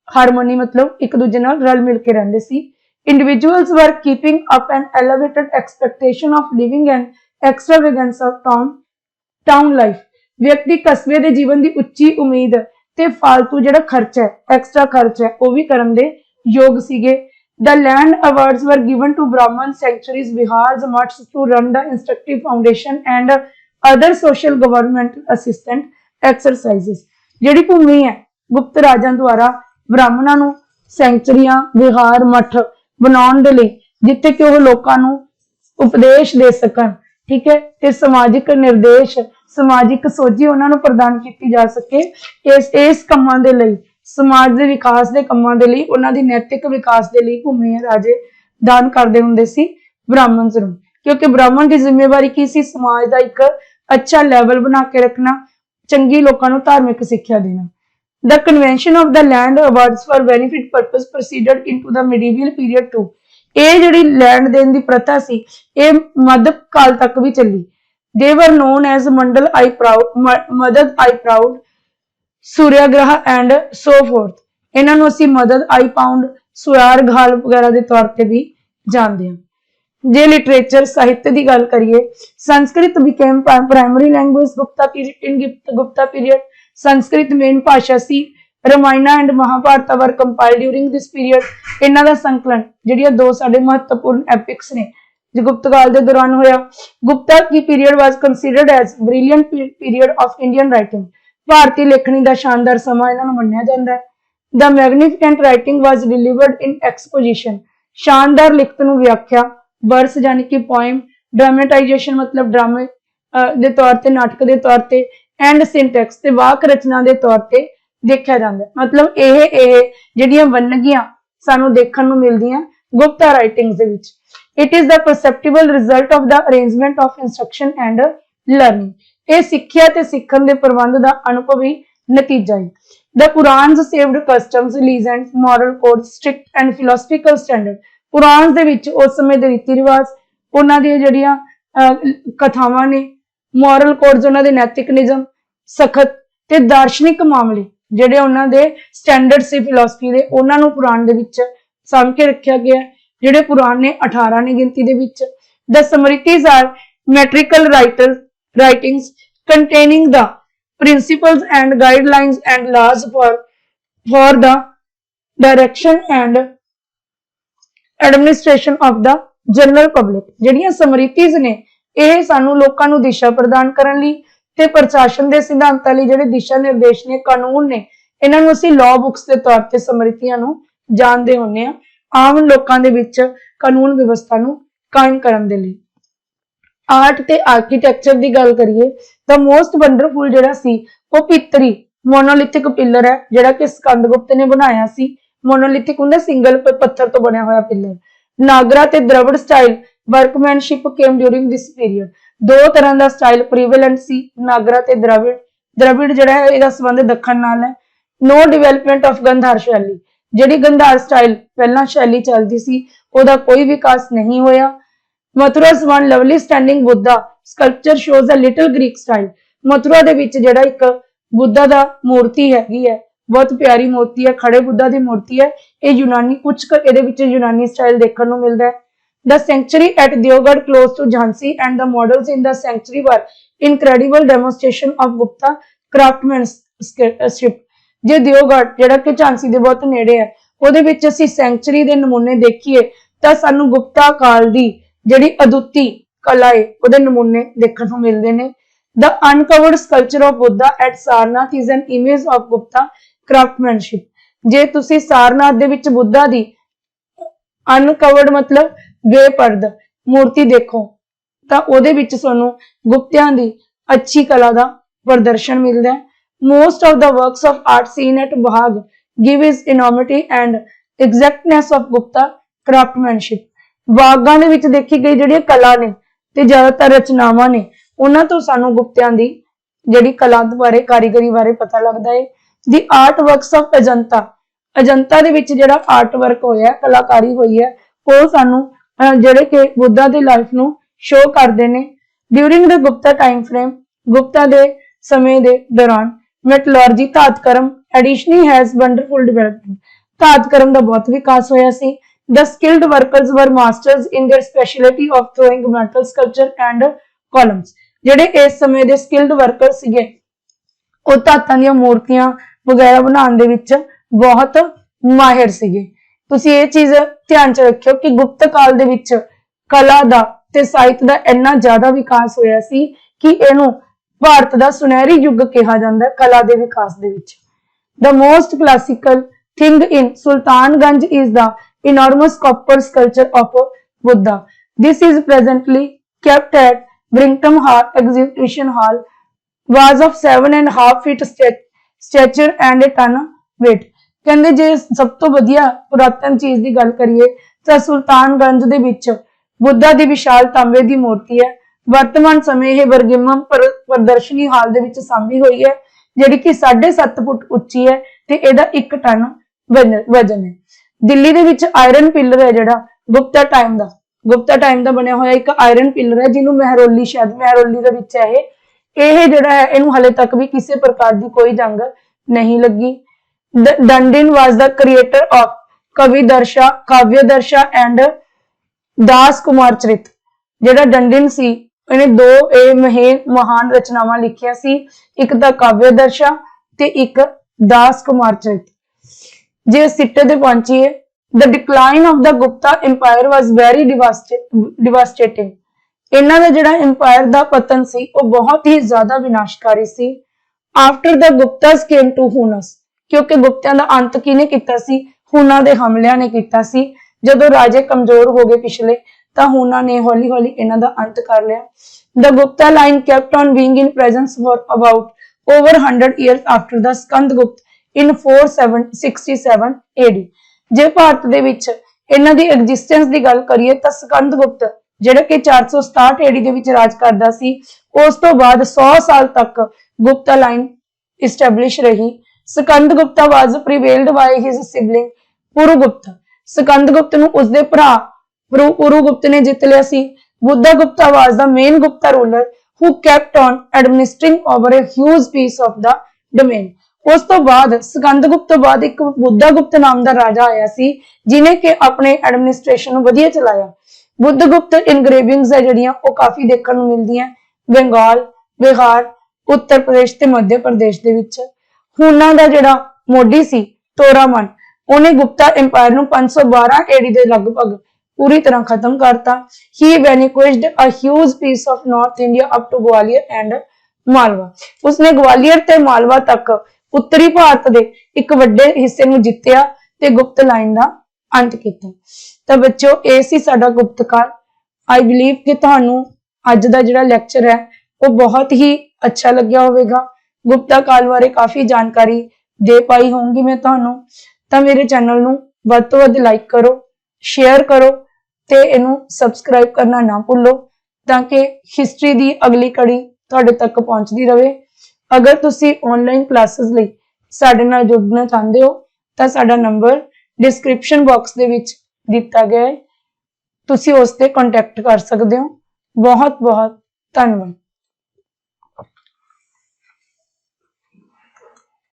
ਹਾਰਮੋਨੀ ਮਤਲਬ ਇੱਕ ਦੂਜੇ ਨਾਲ ਰਲ ਮਿਲ ਕੇ ਰਹਿੰਦੇ ਸੀ। Individuals were keeping up an elevated expectation of living and extravagance of town life। ਵਿਅਕਤੀ ਕਸਬੇ ਦੇ ਜੀਵਨ ਦੀ ਉੱਚੀ ਉਮੀਦ ਤੇ ਫालतू ਜਿਹੜਾ ਖਰਚ ਹੈ ਐਕਸਟਰਾ ਖਰਚ ਹੈ ਉਹ ਵੀ ਕਰਨ ਦੇ ਯੋਗ ਸੀਗੇ। The land awards were given to Brahman sanctuaries, vihars, mutts to run the instructive foundation and other social government assistant exercises। ਜਿਹੜੀ ਭੂਮੀ ਹੈ ਗੁਪਤ ਰਾਜਾਂ ਦੁਆਰਾ ਬ੍ਰਾਹਮਣਾਂ ਨੂੰ ਸੈਂਚਰੀਆਂ ਵਿਹਾਰ ਮੱਠ ਬਣਾਉਣ ਦੇ ਲਈ ਜਿੱਥੇ ਕਿ ਉਹ ਲੋਕਾਂ ਨੂੰ ਉਪਦੇਸ਼ ਦੇ ਸਕਣ, ਠੀਕ ਹੈ, ਤੇ ਸਮਾਜਿਕ ਨਿਰਦੇਸ਼ ਸਮਾਜਿਕ ਸੋਝੀ ਉਹਨਾਂ ਨੂੰ ਪ੍ਰਦਾਨ ਕੀਤੀ ਜਾ ਸਕੇ। ਇਸ ਕੰਮਾਂ ਦੇ ਲਈ ਸਮਾਜ ਦੇ ਵਿਕਾਸ ਦੇ ਕੰਮਾਂ ਦੇ ਲਈ ਉਹਨਾਂ ਦੀ ਨੈਤਿਕ ਵਿਕਾਸ ਦੇ ਲਈ ਭੂਮੀ ਰਾਜੇ ਦਾਨ ਕਰਦੇ ਹੁੰਦੇ ਸੀ ਬ੍ਰਾਹਮਣ ਨੂੰ, ਕਿਉਂਕਿ ਬ੍ਰਾਹਮਣ ਦੀ ਜ਼ਿੰਮੇਵਾਰੀ ਕੀ ਸੀ? ਸਮਾਜ ਦਾ ਇੱਕ ਅੱਛਾ ਲੈਵਲ ਬਣਾ ਕੇ ਰੱਖਣਾ, ਚੰਗੀ ਲੋਕਾਂ ਨੂੰ ਧਾਰਮਿਕ ਸਿੱਖਿਆ ਦੇਣਾ। The convention of the land awards for benefit purpose proceeded into the medieval period too। ਇਹ ਜਿਹੜੀ ਲੈਂਡ ਦੇਣ ਦੀ ਪ੍ਰਥਾ ਸੀ ਇਹ ਮੱਧ ਕਾਲ ਤੱਕ ਵੀ ਚੱਲੀ। They were known as Mandal I Proud, Madad I Proud, Suryagraha and so forth। ਇਹਨਾਂ ਨੂੰ ਅਸੀਂ ਮਦਦ ਆਈ ਪਾਉਂਡ ਸੁਆਰਘਾਲ ਵਗੈਰਾ ਦੇ ਤੌਰ ਤੇ ਵੀ ਜਾਣਦੇ ਹਾਂ। ਜੇ ਲਿਟਰੇਚਰ ਸਾਹਿਤ ਦੀ ਗੱਲ ਕਰੀਏ, Sanskrit became primary language Gupta period। Sanskrit main ਭਾਸ਼ਾ ਸੀ। ਰਮਾਇਣਾ ਐਂਡ ਮਹਾਭਾਰਤ ਵਰ ਕੰਪਾਈਲਡ ਡਿਊਰਿੰਗ ਦਿਸ ਪੀਰੀਅਡ। ਇਹਨਾਂ ਦਾ ਸੰਕਲਨ ਜਿਹੜੀਆਂ ਦੋ ਸਾਡੇ ਮਹੱਤਵਪੂਰਨ ਐਪਿਕਸ ਨੇ ਜੋ ਗੁਪਤ ਕਾਲ ਦੇ ਦੌਰਾਨ ਹੋਇਆ। ਗੁਪਤਾ ਕੀ period was considered as brilliant period of Indian writing. ਭਾਰਤੀ ਲੇਖਣੀ ਦਾ ਸ਼ਾਨਦਾਰ ਸਮਾਂ ਇਹਨਾਂ ਨੂੰ ਮੰਨਿਆ ਜਾਂਦਾ ਹੈ। The magnificent writing was delivered in exposition। ਸ਼ਾਨਦਾਰ ਲਿਖਤ ਨੂੰ ਵਿਆਖਿਆ, ਵਰਸ ਯਾਨੀ ਕਿ ਪੋਇਮ, ਡਰਾਮੇਟਾਈਜੇਸ਼ਨ ਮਤਲਬ ਡਰਾਮੇ ਦੇ ਤੌਰ ਤੇ ਨਾਟਕ ਦੇ ਤੌਰ ਤੇ, ਐਂਡ ਸਿੰਟੈਕਸ ਤੇ ਵਾਕ ਰਚਨਾ ਦੇ ਤੌਰ ਤੇ ਦੇਖਿਆ ਜਾਂਦਾ। ਮਤਲਬ ਇਹ ਜਿਹੜੀਆਂ ਵੰਨਗੀਆਂ ਸਾਨੂੰ ਦੇਖਣ ਨੂੰ ਮਿਲਦੀਆਂ ਗੁਪਤਾ ਰਾਈਟਿੰਗਸ ਦੇ ਵਿੱਚ। It is the perceptible result of the arrangement of instruction and learning। ਇਹ ਸਿੱਖਿਆ ਤੇ ਸਿੱਖਣ ਦੇ ਪ੍ਰਬੰਧ ਦਾ ਅਨੁਭਵੀ ਨਤੀਜਾ ਹੈ। The Purans saved customs, legends, moral codes, strict and philosophical standard। ਪੁਰਾਣ ਦੇ ਵਿੱਚ ਉਸ ਸਮੇਂ ਦੇ ਰੀਤੀ ਰਿਵਾਜ, ਉਹਨਾਂ ਦੀਆਂ ਜਿਹੜੀਆਂ ਕਥਾਵਾਂ ਨੇ, ਮੋਰਲ ਕੋਡਸ ਉਹਨਾਂ ਦੇ ਨੈਤਿਕ ਨਿਯਮ, ਸਖਤ ਤੇ ਦਾਰਸ਼ਨਿਕ ਮਾਮਲੇ ਜਿਹੜੇ ਉਹਨਾਂ ਦੇ ਸਟੈਂਡਰਡ ਸੀ ਫਿਲਾਸਫੀ ਦੇ, ਉਹਨਾਂ ਨੂੰ ਪੁਰਾਣ ਦੇ ਵਿੱਚ ਸਾਂਭ ਕੇ ਰੱਖਿਆ ਗਿਆ। ਜਿਹੜੇ ਪੁਰਾਣ ਨੇ 18 ਨੇ ਗਿਣਤੀ ਦੇ ਵਿੱਚ। The Smritis are metrical writings containing the principles and guidelines and laws for the direction and administration of the general public। ਜਿਹੜੀਆਂ ਸਮਰਿਤੀਜ਼ ਨੇ ਇਹ ਸਾਨੂੰ ਲੋਕਾਂ ਨੂੰ ਦਿਸ਼ਾ ਪ੍ਰਦਾਨ ਕਰਨ ਲਈ ਤੇ ਪ੍ਰਸ਼ਾਸਨ ਦੇ ਸਿਧਾਂਤਾਂ ਲਈ ਜਿਹੜੇ ਦਿਸ਼ਾ ਨਿਰਦੇਸ਼ ਨੇ, ਕਾਨੂੰਨ ਨੇ, ਇਹਨਾਂ ਨੂੰ ਅਸੀਂ ਲਾਅ ਬੁੱਕਸ ਦੇ ਤੌਰ ਤੇ ਸਮਰਿਤੀਆਂ ਨੂੰ ਜਾਣਦੇ ਹੁੰਦੇ ਆ ਆਮ ਲੋਕਾਂ ਦੇ ਵਿੱਚ ਕਾਨੂੰਨ ਵਿਵਸਥਾ ਨੂੰ ਕਾਇਮ ਕਰਨ ਦੇ ਲਈ। ਆਰਟ ਤੇ ਆਰਕੀਟੈਕਚਰ ਦੀ ਗੱਲ ਕਰੀਏ ਤਾਂ ਮੋਸਟ ਵੰਡਰਫੁਲ ਜਿਹੜਾ ਸੀ ਉਹ ਪਿੱਤਰੀ ਮੋਨੋਲਿਥਿਕ ਪਿਲਰ ਹੈ ਜਿਹੜਾ ਕਿ ਸਕੰਦਗੁਪਤ ਨੇ ਬਣਾਇਆ ਸੀ। ਮੋਨੋਲਿਥਿਕ ਹੁੰਦਾ ਸਿੰਗਲ ਪੱਥਰ ਤੋਂ ਬਣਿਆ ਹੋਇਆ ਪਿਲਰ। ਨਾਗਰਾ ਤੇ Dravid style workmanship came during ਦਿਸ ਪੀਰੀਅਡ। ਦੋ ਤਰ੍ਹਾਂ ਦਾ ਸਟਾਈਲ ਪ੍ਰੀਵੈਲੈਂਟ ਸੀ, ਨਾਗਰਾ ਤੇ ਦ੍ਰਵਿੜ। द्रविड़ जिहड़ा है इहदा संबंध दक्खन नाल है। नो डिवेलपमेंट ऑफ गंधार शैली, जिहड़ी गंधार स्टाइल पहला शैली चलती सी ओहदा कोई विकास नहीं होया। Mathura's one lovely standing Buddha sculpture shows a little Greek style, Mathura दे विच जिहड़ा एक बुद्धा दा मूर्ति हैगी है, बहुत प्यारी मूर्ति है, खड़े बुद्धा दी मूर्ति है, ये यूनानी कुछ इहदे विच यूनानी स्टाइल देखने को मिलता है। The sanctuary at Deogarh close to Jhansi and the models in the sanctuary were incredible demonstration of Gupta craftsmanship। जे दियोगढ़ जिहड़ा कि झांसी दे बहुत नेड़े है ਉਹਦੇ ਵਿੱਚ ਅਸੀਂ ਸੈਂਚਰੀ ਦੇ ਨਮੂਨੇ ਦੇਖੀਏ ਤਾਂ ਸਾਨੂੰ ਗੁਪਤਾ ਕਾਲ ਦੀ ਜਿਹੜੀ ਅਦੁੱਤੀ ਕਲਾ ਹੈ ਉਹਦੇ ਨਮੂਨੇ ਦੇਖਣ ਨੂੰ ਮਿਲਦੇ ਨੇ। The uncovered sculpture of Buddha at Sarnath is an image of Gupta craftsmanship। ਜੇ ਤੁਸੀਂ ਸਾਰਨਾਥ ਦੇ ਵਿੱਚ ਬੁੱਧਾ ਦੀ ਅਨਕਵਰਡ मतलब ਬੇਪਰਦ ਮੂਰਤੀ ਦੇਖੋ ਤਾਂ ਉਹਦੇ ਵਿੱਚ ਤੁਹਾਨੂੰ ਗੁਪਤਿਆਂ ਦੀ ਅੱਛੀ ਕਲਾ ਦਾ ਪ੍ਰਦਰਸ਼ਨ ਮਿਲਦਾ ਹੈ। Most of the works of art seen at Bahag give its enormity and exactness of Gupta craftsmanship। ਬਾਗਾਂ ਦੇ ਵਿੱਚ ਦੇਖੀ ਗਈ ਜਿਹੜੀਆਂ ਕਲਾ ਨੇ ਤੇ ਜ਼ਿਆਦਾਤਰ ਰਚਨਾਵਾਂ ਨੇ ਉਹਨਾਂ ਤੋਂ ਸਾਨੂੰ ਗੁਪਤਿਆਂ ਦੀ ਜਿਹੜੀ ਕਲਾ ਬਾਰੇ ਕਾਰੀਗਰੀ ਬਾਰੇ ਪਤਾ ਲੱਗਦਾ ਹੈ। The art works of Ajanta, Ajanta ਦੇ ਵਿੱਚ ਜਿਹੜਾ ਆਰਟ ਵਰਕ ਹੋਇਆ ਕਲਾਕਾਰੀ ਹੋਈ ਹੈ ਉਹ ਸਾਨੂੰ ਜਿਹੜੇ ਕਿ ਬੁੱਧਾ ਦੀ ਲਾਈਫ ਨੂੰ ਸ਼ੋ ਕਰਦੇ ਨੇ। ਡਿਊਰਿੰਗ ਦ ਗੁਪਤਾ ਟਾਈਮ ਫਰੇਮ, ਗੁਪਤਾ ਦੇ ਸਮੇਂ ਦੇ ਦੌਰਾਨ ਮੈਟਲਰਜੀ ਧਾਤਕਰਮ ਐਡੀਸ਼ਨਲੀ ਹੈਜ਼ ਵੰਡਰਫੁਲ ਡਿਵੈਲਪਮੈਂਟ, ਧਾਤਕਰਮ ਦਾ ਬਹੁਤ ਵਿਕਾਸ ਹੋਇਆ ਸੀ। The skilled workers were masters in their specialty of throwing metal sculpture and columns। ਜਿਹੜੇ ਇਸ ਸਮੇਂ ਦੇ skilled workers ਸੀਗੇ ਉਹ ਧਾਤਾਂ ਦੀਆਂ ਮੂਰਤੀਆਂ ਵਗੈਰਾ ਬਣਾਉਣ ਦੇ ਵਿੱਚ ਬਹੁਤ ਮਾਹਿਰ ਸੀਗੇ। ਤੁਸੀਂ ਇਹ ਚੀਜ਼ ਧਿਆਨ ਚ ਰੱਖਿਓ ਕਿ ਗੁਪਤ ਕਾਲ ਦੇ ਵਿੱਚ ਕਲਾ ਦਾ ਤੇ ਸਾਹਿਤ ਦਾ ਇੰਨਾ ਜ਼ਿਆਦਾ ਵਿਕਾਸ ਹੋਇਆ ਸੀ ਕਿ ਇਹਨੂੰ ਭਾਰਤ ਦਾ ਸੁਨਹਿਰੀ ਯੁੱਗ ਕਿਹਾ ਜਾਂਦਾ ਕਲਾ ਦੇ ਵਿਕਾਸ ਦੇ ਵਿੱਚ। The most classical thing in Sultanganj is the enormous copper sculpture of Buddha। This is presently kept at Brigham Exhibition Hall, was of 7.5 feet stature and a ton weight। ਕਹਿੰਦੇ ਜੇ ਸਭ ਤੋਂ ਵਧੀਆ ਪੁਰਾਤਨ ਚੀਜ਼ ਦੀ ਗੱਲ ਕਰੀਏ ਤਾਂ ਸੁਲਤਾਨਗੰਜ ਦੇ ਵਿੱਚ ਬੁੱਧਾ ਦੀ ਵਿਸ਼ਾਲ ਤਾਂਬੇ ਦੀ ਮੂਰਤੀ ਹੈ। ਵਰਤਮਾਨ ਸਮੇਂ ਇਹ ਬਰਗਿਮਮ ਪ੍ਰਦਰਸ਼ਨੀ ਹਾਲ ਦੇ ਵਿੱਚ ਸਾਂਭੀ ਹੋਈ ਹੈ ਜਿਹੜੀ ਕਿ 7.5 ਫੁੱਟ ਉੱਚੀ ਹੈ ਤੇ ਇਹਦਾ 1 ਟਨ ਵਜਨ ਹੈ। ਦਿੱਲੀ ਦੇ ਵਿੱਚ ਆਇਰਨ ਪਿਲਰ ਹੈ ਜਿਹੜਾ ਗੁਪਤਾ ਟਾਈਮ ਦਾ ਬਣਿਆ ਹੋਇਆ ਇੱਕ ਆਇਰਨ ਪਿਲਰ ਹੈ ਜਿਹਨੂੰ ਮਹਿਰੌਲੀ, ਸ਼ਾਇਦ ਮਹਿਰੌਲੀ ਦੇ ਵਿੱਚ ਹੈ ਇਹ ਜਿਹੜਾ ਹੈ ਇਹਨੂੰ ਹਲੇ ਤੱਕ ਵੀ ਕਿਸੇ ਪ੍ਰਕਾਰ ਦੀ ਕੋਈ ਜੰਗ ਨਹੀਂ ਲੱਗੀ। Dandin was the creator of Kavidharsha, Kavyadarsha and Das Kumar Charit। ਜਿਹੜਾ ਡੰਡਿਨ ਸੀ ਇਹਨੇ ਦੋ ਇਹ ਮਹਾਨ ਰਚਨਾਵਾਂ ਲਿਖੀਆਂ ਸੀ, ਇੱਕ ਤਾਂ ਕਾਵਿਆਦਰਸ਼ਾ ਤੇ ਇੱਕ ਦਾਸ ਕੁਮਾਰ ਚਰਿਤ। ਜੇ ਸਿੱਟੇ ਤੇ ਪਹੁੰਚੀਏ, the decline of the Gupta empire was very devastating। ਇਹਨਾਂ ਦਾ ਜਿਹੜਾ empire ਦਾ ਪਤਨ ਸੀ ਉਹ ਬਹੁਤ ਹੀ ਜ਼ਿਆਦਾ ਵਿਨਾਸ਼ਕਾਰੀ ਸੀ। After the Guptas came to Hunas, ਕਿਉਂਕਿ ਗੁਪਤਿਆਂ ਦਾ ਅੰਤ ਕਿਹਨੇ ਕੀਤਾ ਸੀ? ਹੁਨਾਂ ਦੇ ਹਮਲਿਆਂ ਨੇ ਕੀਤਾ ਸੀ। ਜਦੋਂ ਰਾਜੇ ਕਮਜ਼ੋਰ ਹੋ ਗਏ ਪਿਛਲੇ ਤਾਂ ਹੁਨਾਂ ਨੇ ਹੌਲੀ ਹੌਲੀ ਇਹਨਾਂ ਦਾ ਅੰਤ ਕਰ ਲਿਆ। The Gupta line kept on being in presence for about over 100 years after the Skandagupta in 467 AD। ਜੇ ਭਾਰਤ ਦੇ ਵਿੱਚ ਇਹਨਾਂ ਦੀ ਐਗਜ਼ਿਸਟੈਂਸ ਦੀ ਗੱਲ ਕਰੀਏ ਤਾਂ ਸਕੰਦਗੁਪਤ ਜਿਹੜਾ ਕਿ 467 AD ਦੇ ਵਿੱਚ ਰਾਜ ਕਰਦਾ ਸੀ, ਉਸ ਤੋਂ ਬਾਅਦ 100 ਸਾਲ ਤੱਕ ਗੁਪਤਾ ਲਾਈਨ ਇਸਟੈਬਲਿਸ਼ ਰਹੀ। ਸਕੰਦਗੁਪਤਾ was prevailed by his sibling ਪੁਰੂਗੁਪਤ। ਸਕੰਦਗੁਪਤ ਨੂੰ ਉਸਦੇ ਭਰਾ ਪੁਰੂਗੁਪਤ ਨੇ ਜਿੱਤ ਲਿਆ ਸੀ। Buddhagupta was the main Gupta ruler who kept on administering over a huge piece of the domain। ਉਸ ਤੋਂ ਬਾਅਦ ਸਕੰਦਗੁਪਤ ਤੋਂ ਬਾਅਦ ਇੱਕ ਬੁੱਧਗੁਪਤ ਨਾਮ ਦਾ ਰਾਜਾ ਆਇਆ ਸੀ ਜਿਨੇ ਕਿ ਆਪਣੇ ਐਡਮਿਨਿਸਟ੍ਰੇਸ਼ਨ ਨੂੰ ਵਧੀਆ ਚਲਾਇਆ। ਬੁੱਧਗੁਪਤ ਇਨਗ੍ਰੇਵਿੰਗਸ ਹੈ ਜਿਹੜੀਆਂ ਉਹ ਕਾਫੀ ਦੇਖਣ ਨੂੰ ਮਿਲਦੀਆਂ ਬੰਗਾਲ, ਬਿਹਾਰ, ਉੱਤਰ ਪ੍ਰਦੇਸ਼ ਤੇ ਮੱਧ ਪ੍ਰਦੇਸ਼ ਦੇ ਵਿੱਚ। ਹੁਨਾਂ ਦਾ ਜਿਹੜਾ ਮੋਢੀ ਸੀ ਤੋਰਾਮਨ, ਉਹਨੇ ਗੁਪਤਾ ਐਮਪਾਇਰ ਨੂੰ 512 AD ਦੇ ਲਗਭਗ पूरी तरह खत्म करता। He vanquished a huge piece of North India up to Gwalior and Malwa। उसने ग्वालियर ते मालवा तक उत्तरी भारत दे एक वड्डे हिस्से ਨੂੰ ਜਿੱਤਿਆ ਤੇ ਗੁਪਤ ਲਾਈਨ ਦਾ ਅੰਤ ਕੀਤਾ। ਤਾਂ ਬੱਚਿਓ ਇਹ ਸੀ ਸਾਡਾ ਗੁਪਤ ਕਾਲ। I believe ਕਿ ਤੁਹਾਨੂੰ ਅੱਜ ਦਾ ਜਿਹੜਾ ਲੈਕਚਰ ਹੈ ਉਹ ਬਹੁਤ ਹੀ ਅੱਛਾ ਲੱਗਿਆ ਹੋਵੇਗਾ। ਗੁਪਤਾ ਕਾਲ ਬਾਰੇ ਕਾਫੀ ਜਾਣਕਾਰੀ ਦੇ ਪਾਈ ਹੋਊਂਗੀ ਮੈਂ ਤੁਹਾਨੂੰ। ਤਾਂ ਮੇਰੇ ਚੈਨਲ ਨੂੰ ਵੱਧ ਤੋਂ ਵੱਧ ਲਾਈਕ ਕਰੋ, शेयर करो ਤੇ ਇਹਨੂੰ ਸਬਸਕ੍ਰਾਈਬ ਕਰਨਾ ਨਾ ਭੁੱਲੋ ਤਾਂ ਕਿ ਹਿਸਟਰੀ ਦੀ ਅਗਲੀ ਕੜੀ ਤੁਹਾਡੇ ਤੱਕ ਪਹੁੰਚਦੀ ਰਹੇ। ਅਗਰ ਤੁਸੀਂ ਆਨਲਾਈਨ ਕਲਾਸਿਸ ਲਈ ਸਾਡੇ ਨਾਲ ਜੁੜਨਾ ਚਾਹੁੰਦੇ ਹੋ ਤਾਂ ਸਾਡਾ ਨੰਬਰ ਡਿਸਕ੍ਰਿਪਸ਼ਨ ਬਾਕਸ ਦੇ ਵਿੱਚ ਦਿੱਤਾ ਗਿਆ ਹੈ, ਤੁਸੀਂ ਉਸ ਤੇ ਕੰਟੈਕਟ ਕਰ ਸਕਦੇ ਹੋ। ਬਹੁਤ ਬਹੁਤ ਧੰਨਵਾਦ।